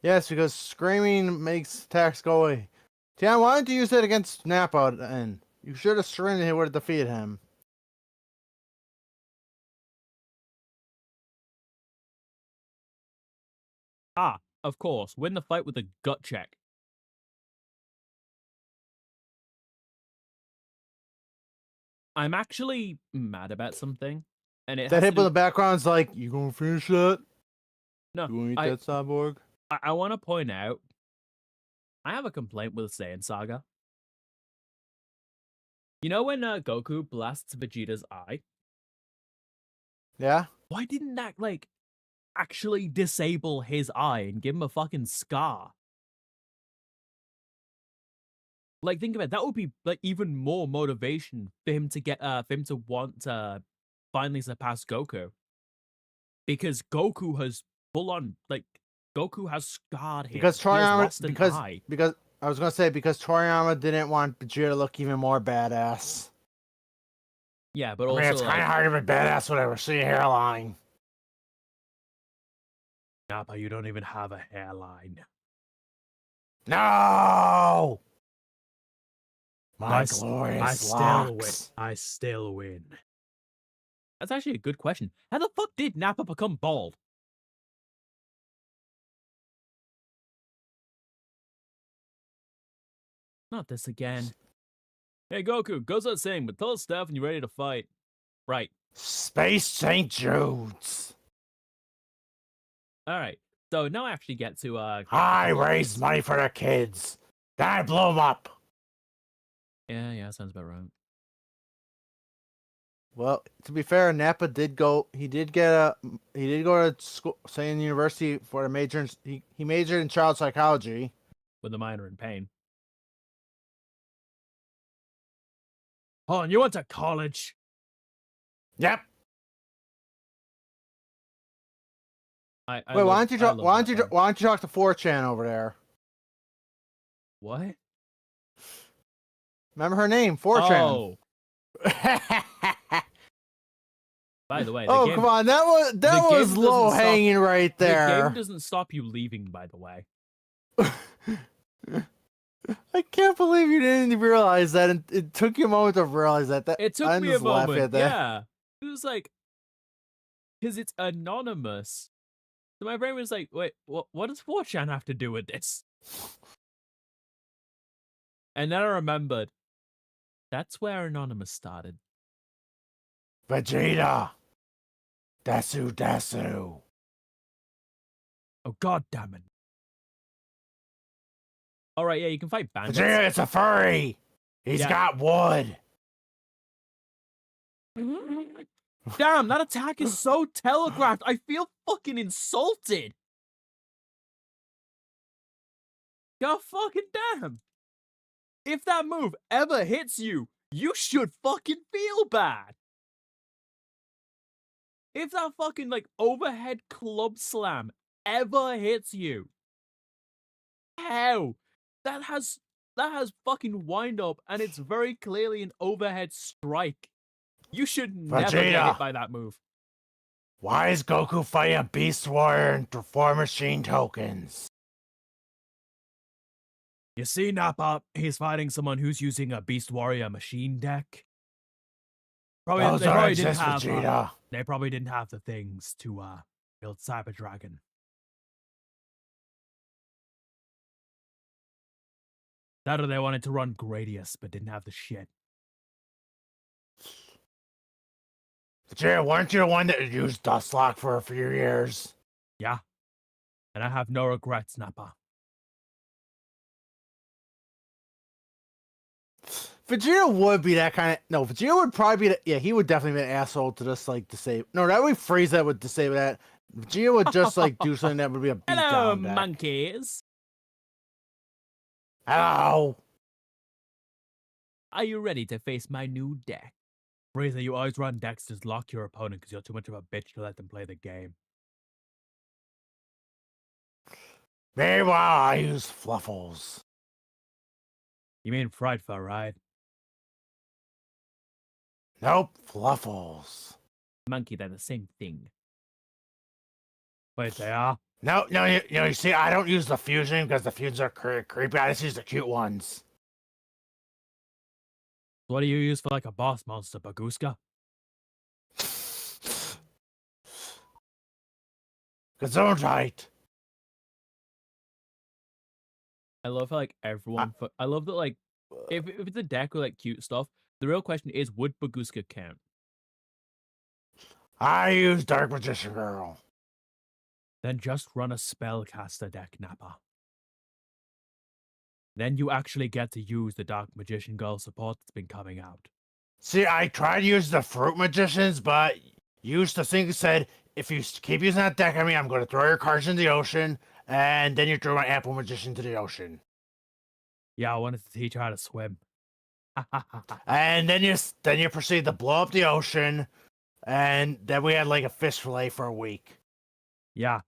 C: Yes, because screaming makes attacks go away. Tien, why don't you use it against Nappa? And you should have surrendered. He would have defeated him.
A: Ah, of course. Win the fight with a gut check. I'm actually mad about something. And it
C: That
A: has
C: hip
A: to
C: in
A: do...
C: the background's like, you gonna finish that?
A: No,
C: You wanna eat
A: I-
C: that cyborg?
A: I want to point out, I have a complaint with Saiyan Saga. You know when Goku blasts Vegeta's eye?
C: Yeah?
A: Why didn't that, like, actually disable his eye and give him a fucking scar? Like, think about it. That would be, like, even more motivation for him to get, for him to want to finally surpass Goku. Because Goku has full on, like, Goku has scarred him.
C: Because
A: He has
C: Toriyama,
A: lost an eye.
C: because I was gonna say because Toriyama didn't want Vegeta to look even more badass.
A: Yeah, but
C: I mean,
A: also,
C: it's kind
A: like,
C: of hard to be badass when I was seeing hairline.
A: Nappa, you don't even have a hairline.
C: No, my
A: I
C: glorious
A: still win.
C: locks.
A: I still win. That's actually a good question. How the fuck did Nappa become bald? Not this again. Hey Goku, goes without saying, but tell us stuff and you're ready to fight. Right.
C: Space St. Jude's.
A: Alright. So now I actually get to
C: I raised money for the kids. Then I blew them up.
A: Yeah, sounds about right.
C: Well, to be fair, Nappa did go. He did go to school, Saiyan University for a major. He majored in child psychology.
A: With a minor in pain. Oh, and you went to college?
C: Yep.
A: I
C: Wait,
A: love-
C: why don't you
A: I
C: talk?
A: love
C: Why
A: that
C: don't you?
A: part.
C: Why don't you talk to 4chan over there?
A: What?
C: Remember her name, 4chan.
A: Oh, by the way, the
C: Oh,
A: game,
C: come on, that was
A: the game doesn't
C: low
A: stop-
C: hanging right
A: the
C: there.
A: game doesn't stop you leaving, by the way.
C: I can't believe you didn't realize that. And it took you a moment to realize that.
A: It took
C: I'm
A: me a
C: just laughing
A: moment.
C: at that.
A: Yeah. It was like, because it's anonymous. So my brain was like, wait, what does 4chan have to do with this? And then I remembered, that's where Anonymous started.
C: Vegeta. Dasu.
A: Oh, god damn it. Alright, yeah, you can fight bandits.
C: Vegeta, it's a furry. He's
A: Yeah.
C: got wood.
A: Damn, that attack is so telegraphed. I feel fucking insulted. God fucking damn. If that move ever hits you, you should fucking feel bad. If that fucking, like, overhead club slam ever hits you, how? That has fucking wind up, and it's very clearly an overhead strike. You should never get
C: Vegeta.
A: hit by that move.
C: Why is Goku fighting a Beast Warrior and 4 machine tokens?
A: You see, Nappa, he's fighting someone who's using a Beast Warrior machine deck.
C: Those
A: They
C: don't
A: probably didn't
C: exist,
A: have.
C: Vegeta.
A: They probably didn't have the things to build Cyber Dragon. That or they wanted to run Gradius, but didn't have the shit.
C: Vegeta, weren't you the one that used Dustlock for a few years?
A: Yeah. And I have no regrets, Nappa.
C: Vegeta would be that kind of. No, Vegeta would probably be. Yeah, he would definitely be an asshole to just like disable. No, that would freeze that would disable that. Vegeta would just like do something that would be a beatdown.
A: Hello,
C: deck.
A: monkeys.
C: Hello.
A: Are you ready to face my new deck? Frieza, you always run decks to lock your opponent because you're too much of a bitch to let them play the game.
C: Meanwhile, I use Fluffles.
A: You mean Frightful, right?
C: Nope, Fluffles.
A: Monkey, they're the same thing. Wait, they are?
C: No, you see, I don't use the fusion because the fusions are creepy. I just use the cute ones.
A: What do you use for like a boss monster, Baguska?
C: Gesundheit.
A: I love how like everyone. I love that like if it's a deck with like cute stuff, the real question is, would Baguska count?
C: I use Dark Magician Girl.
A: Then just run a spellcaster deck, Nappa. Then you actually get to use the Dark Magician Girl support that's been coming out.
C: See, I tried to use the Fruit Magicians, but used the thing that said, if you keep using that deck on me, I'm going to throw your cards in the ocean, and then you throw my Apple Magician to the ocean.
A: Yeah, I wanted to teach her how to swim.
C: And then you proceed to blow up the ocean, and then we had like a fish fillet for a week.
A: Yeah,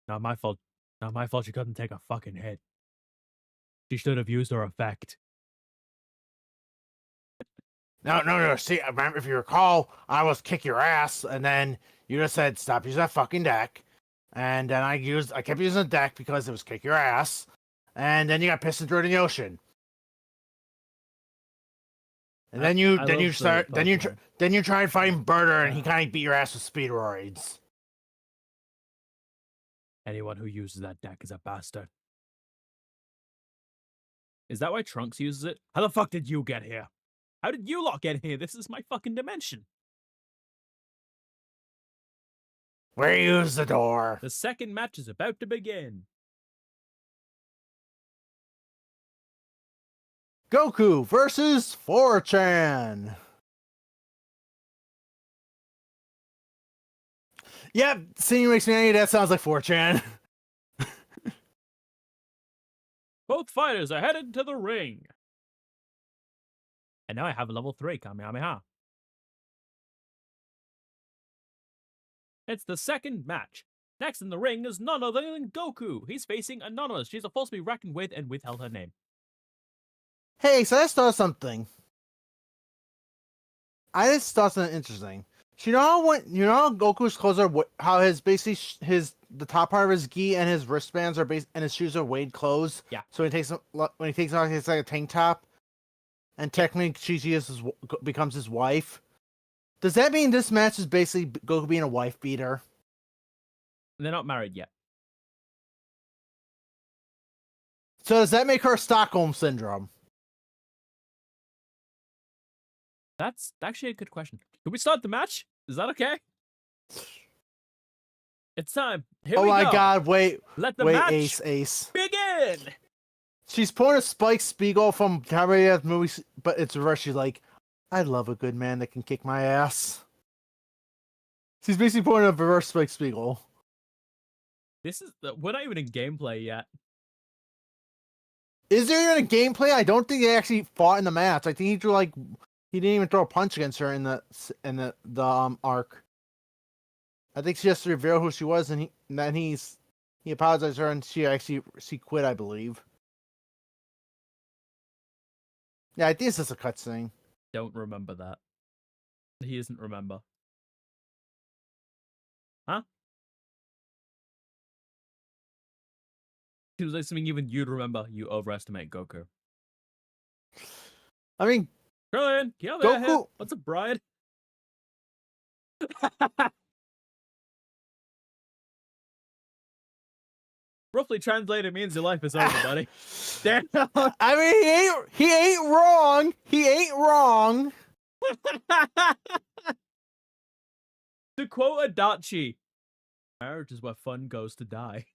A: not my fault. Not my fault she couldn't take a fucking hit. She should have used her effect.
C: No. See, remember, if you recall, I was kick your ass, and then you just said stop using that fucking deck, and then I kept using the deck because it was kick your ass, and then you got pissed and threw it in the ocean. And then you tried fighting Birder, and he kind of beat your ass with speedroids.
A: Anyone who uses that deck is a bastard. Is that why Trunks uses it? How the fuck did you get here? How did you lot get here? This is my fucking dimension.
C: Where use the door?
A: The second match is about to begin.
C: Goku versus 4chan. Yep, singing makes me angry. That sounds like 4chan.
A: Both fighters are headed to the ring. And now I have a level 3 Kamehameha. It's the second match. Next in the ring is none other than Goku. He's facing Anonymous. She's a force to be reckoned with and withheld her name.
C: Hey, so I just thought something. I just thought something interesting. So how Goku's clothes are how his basically the top part of his gi and his wristbands are and his shoes are weighted clothes.
A: Yeah.
C: So when he takes off, it's like a tank top, and technically becomes his wife. Does that mean this match is basically Goku being a wife beater?
A: They're not married yet.
C: So does that make her Stockholm syndrome?
A: That's actually a good question. Can we start the match? Is that okay? It's time. Here we go.
C: Oh my god, wait.
A: Let the match
C: Ace.
A: begin!
C: She's pulling a Spike Spiegel from Cabaret movies, but it's reverse. She's like, I love a good man that can kick my ass. She's basically pulling a reverse Spike Spiegel.
A: We're not even in gameplay yet.
C: Is there even a gameplay? I don't think they actually fought in the match. I think he didn't even throw a punch against her in the arc. I think she just revealed who she was, and then he apologized to her, and she quit, I believe. Yeah, I think it's just a cutscene.
A: Don't remember that. He doesn't remember. Huh? Seems like something even you'd remember. You overestimate Goku.
C: I mean,
A: Krillin, get out there.
C: Goku.
A: What's a bride? Roughly translated means your life is over, buddy. Damn.
C: I mean, he ain't wrong. He ain't wrong.
A: To quote Adachi, marriage is where fun goes to die.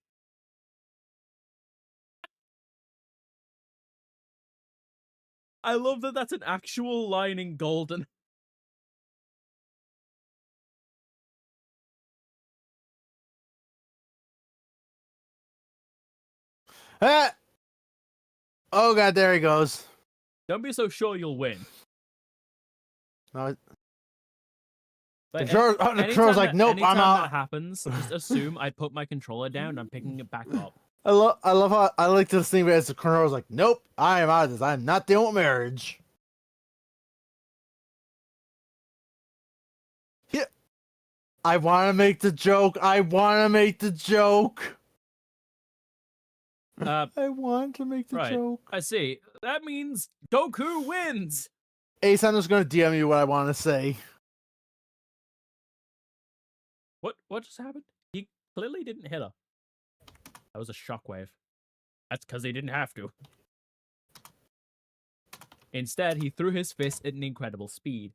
A: I love that that's an actual line in Golden.
C: Ah. Oh god, there he goes.
A: Don't be so sure you'll win.
C: No,
A: But
C: the controller's like, nope, I'm
A: anytime
C: out.
A: that happens, just assume I put my controller down and I'm picking it back up.
C: I love how I like this thing as the controller's like, nope, I am out of this. I'm not dealing with marriage. Yeah. I want to make the joke. I want to make the joke. I want to make the
A: Right.
C: joke.
A: I see. That means Goku wins.
C: Ace, I'm just going to DM you what I want to say.
A: What just happened? He clearly didn't hit her. That was a shockwave. That's because he didn't have to. Instead, he threw his fist at an incredible speed.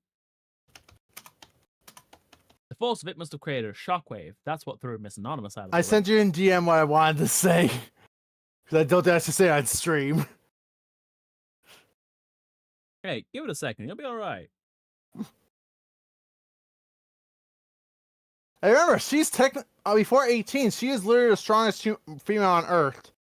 A: The force of it must have created a shockwave. That's what threw Miss Anonymous out of the
C: I
A: ring.
C: sent you in DM what I wanted to say. Because I don't think I should say it on stream.
A: Hey, give it a second. You'll be alright.
C: I remember, she's before 18, she is literally the strongest female on Earth.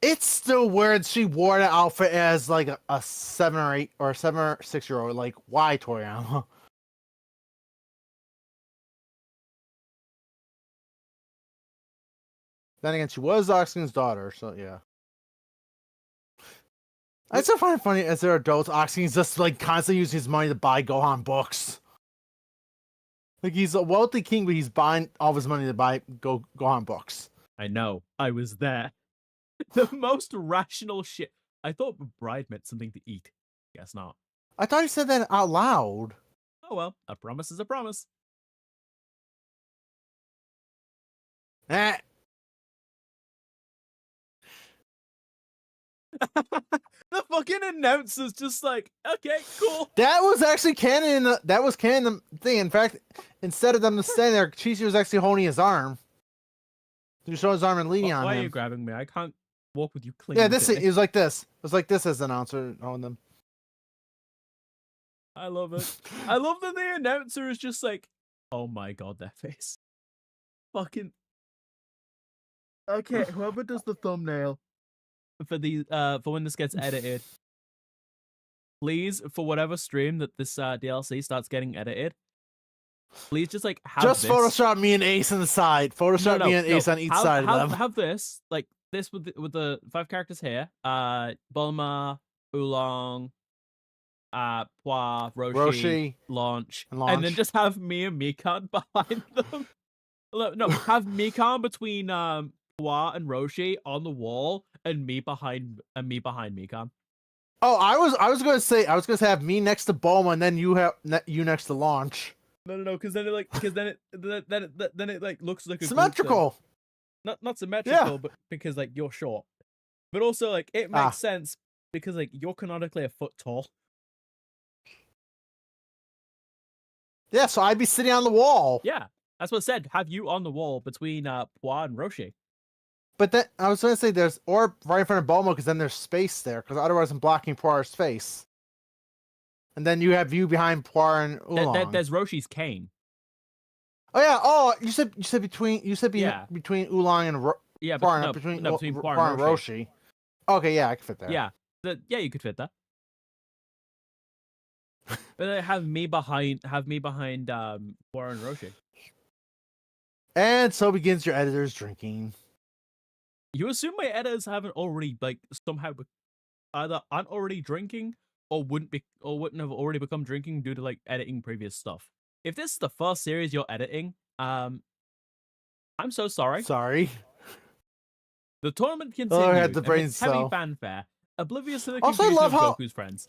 C: It's still weird she wore the outfit as like a 7 or 8 or 7 or 6-year-old. Like, why, Toriyama? Then again, she was Oxygen's daughter, so yeah. I still find it funny as they're adults, Oxygen's just like constantly using his money to buy Gohan books. Like, he's a wealthy king, but he's buying all of his money to buy Gohan books.
A: I know. I was there. The most rational shit. I thought bride meant something to eat. Guess not.
C: I thought he said that out loud.
A: Oh well, a promise is a promise.
C: Eh.
A: The fucking announcer's just like, okay, cool.
C: That was actually canon. That was canon thing. In fact, instead of them standing there, Chi-Chi was actually holding his arm. He was showing his arm and leaning on
A: Why
C: him.
A: are you grabbing me? I can't walk with you clean.
C: Yeah, it was like this. It was like this as an announcer holding them.
A: I love it. I love that the announcer is just like, oh my god, their face. Fucking. Okay, whoever does the thumbnail for the for when this gets edited, please, for whatever stream that this DLC starts getting edited, please just like have
C: Just
A: this.
C: Photoshop me and Ace on the side. Photoshop me and Ace on each side of them.
A: Have this, like this with the 5 characters here. Bulma, Oolong, Pua, Roshi, Launch, and then just have me and Mikan behind them. No, have Mikan between Pua and Roshi on the wall, and me behind Mikan.
C: Oh, I was gonna say have me next to Bulma, and then you next to Launch.
A: No, because then it like looks like a
C: symmetrical.
A: Not symmetrical,
C: Yeah.
A: but because like you're short, but also like it makes sense because like you're canonically a foot tall.
C: Yeah, so I'd be sitting on the wall.
A: Yeah, that's what I said. Have you on the wall between Pua and Roshi.
C: But then I was gonna say there's or right in front of Bulma because then there's space there because otherwise I'm blocking Puar's face. And then you have you behind Puar and Oolong.
A: There's Roshi's cane.
C: Oh yeah. Oh, you said between between Oolong and Puar, between Puar and Roshi. Okay, yeah, I can fit there.
A: Yeah, you could fit that. But have me behind Warren Roshi.
C: And so begins your editor's drinking.
A: You assume my editors haven't already somehow either aren't already drinking or wouldn't have already become drinking due to editing previous stuff. If this is the first series you're editing, I'm so sorry.
C: Sorry.
A: The tournament continued.
C: Oh, I had the brain
A: amidst heavy
C: cell.
A: fanfare, oblivious to the
C: Also, I
A: confusion
C: love
A: of
C: how-
A: Goku's friends.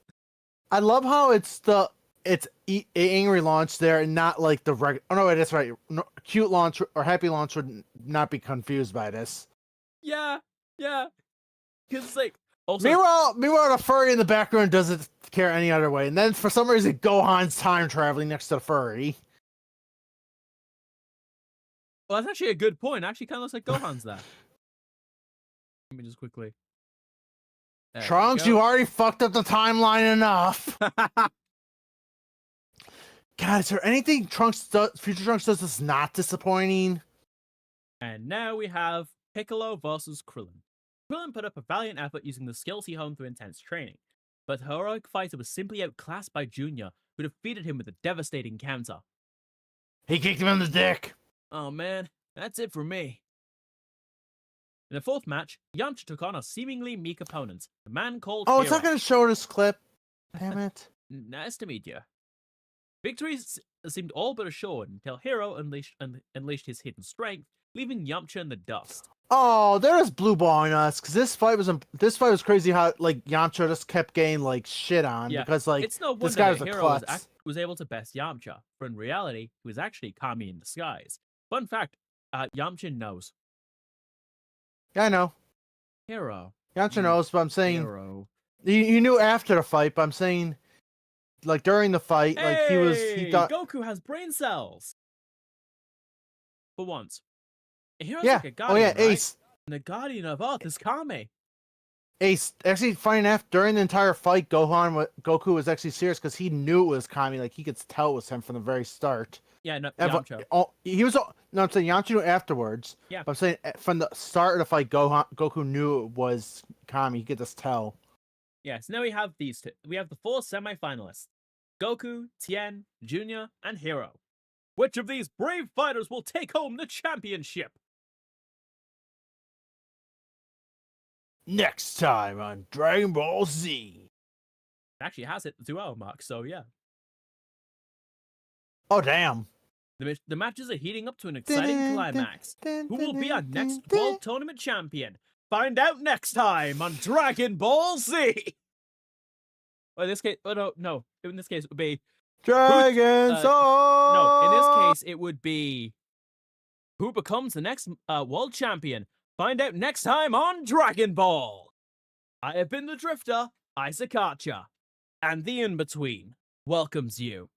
C: I love how it's angry launch there and not like the regular. Oh no, wait, that's right. No, cute launch or happy launch would not be confused by this.
A: Yeah. Because also
C: Meanwhile, the furry in the background doesn't care any other way, and then for some reason Gohan's time traveling next to the furry.
A: well, that's actually a good point. It actually kind of looks like Gohan's there. Let me just quickly. There we
C: Trunks,
A: go.
C: you already fucked up the timeline enough. God, is there anything Future Trunks does that's not disappointing?
A: And now we have Piccolo versus Krillin. Krillin put up a valiant effort using the skills he honed through intense training, but the heroic fighter was simply outclassed by Junior, who defeated him with a devastating counter.
C: He kicked him in the dick.
A: Oh man, that's it for me. In the fourth match, Yamcha took on a seemingly meek opponent, a man called
C: Oh,
A: Hero.
C: it's not going to show this clip. Damn it.
A: Nice to meet you. Victory seemed all but assured until Hero unleashed his hidden strength, leaving Yamcha in the dust.
C: Oh, there was blue balling us because this fight was crazy. How Yamcha just kept getting shit on because
A: it's no wonder
C: this guy
A: that
C: was a
A: Hero
C: klutz.
A: was able to best Yamcha, for in reality, he was actually Kami in disguise. Fun fact, Yamcha knows.
C: Yeah, I know.
A: Hero.
C: Yamcha knows, but I'm saying
A: Hero.
C: he knew after the fight. But I'm saying, during the fight, he thought.
A: Goku has brain cells. For once. Hero's
C: Yeah.
A: like a guardian,
C: Oh yeah,
A: right?
C: Ace.
A: And the guardian of Earth is Kami.
C: Ace. Actually, funny enough, during the entire fight, Goku was actually serious because he knew it was Kami. He could tell it was him from the very start.
A: Yeah, no,
C: Everyone-
A: Yamcha.
C: I'm saying Yamcha knew afterwards.
A: Yeah.
C: But I'm saying from the start of the fight, Goku knew it was Kami. He could just tell.
A: Yeah, so now we have these two. We have the four semi-finalists. Goku, Tien, Junior, and Hero. Which of these brave fighters will take home the championship?
C: Next time on Dragon Ball Z.
A: It actually has hit the 2-hour mark, so yeah.
C: Oh damn!
A: The matches are heating up to an exciting climax. Who will be our next World Tournament champion? Find out next time on Dragon Ball Z! Well, in this case, no. In this case, it would be...
C: Dragon Soul!
A: No, in this case, it would be... Who becomes the next world champion? Find out next time on Dragon Ball! I have been the Drifter, Isaac Archer, and the In-Between welcomes you.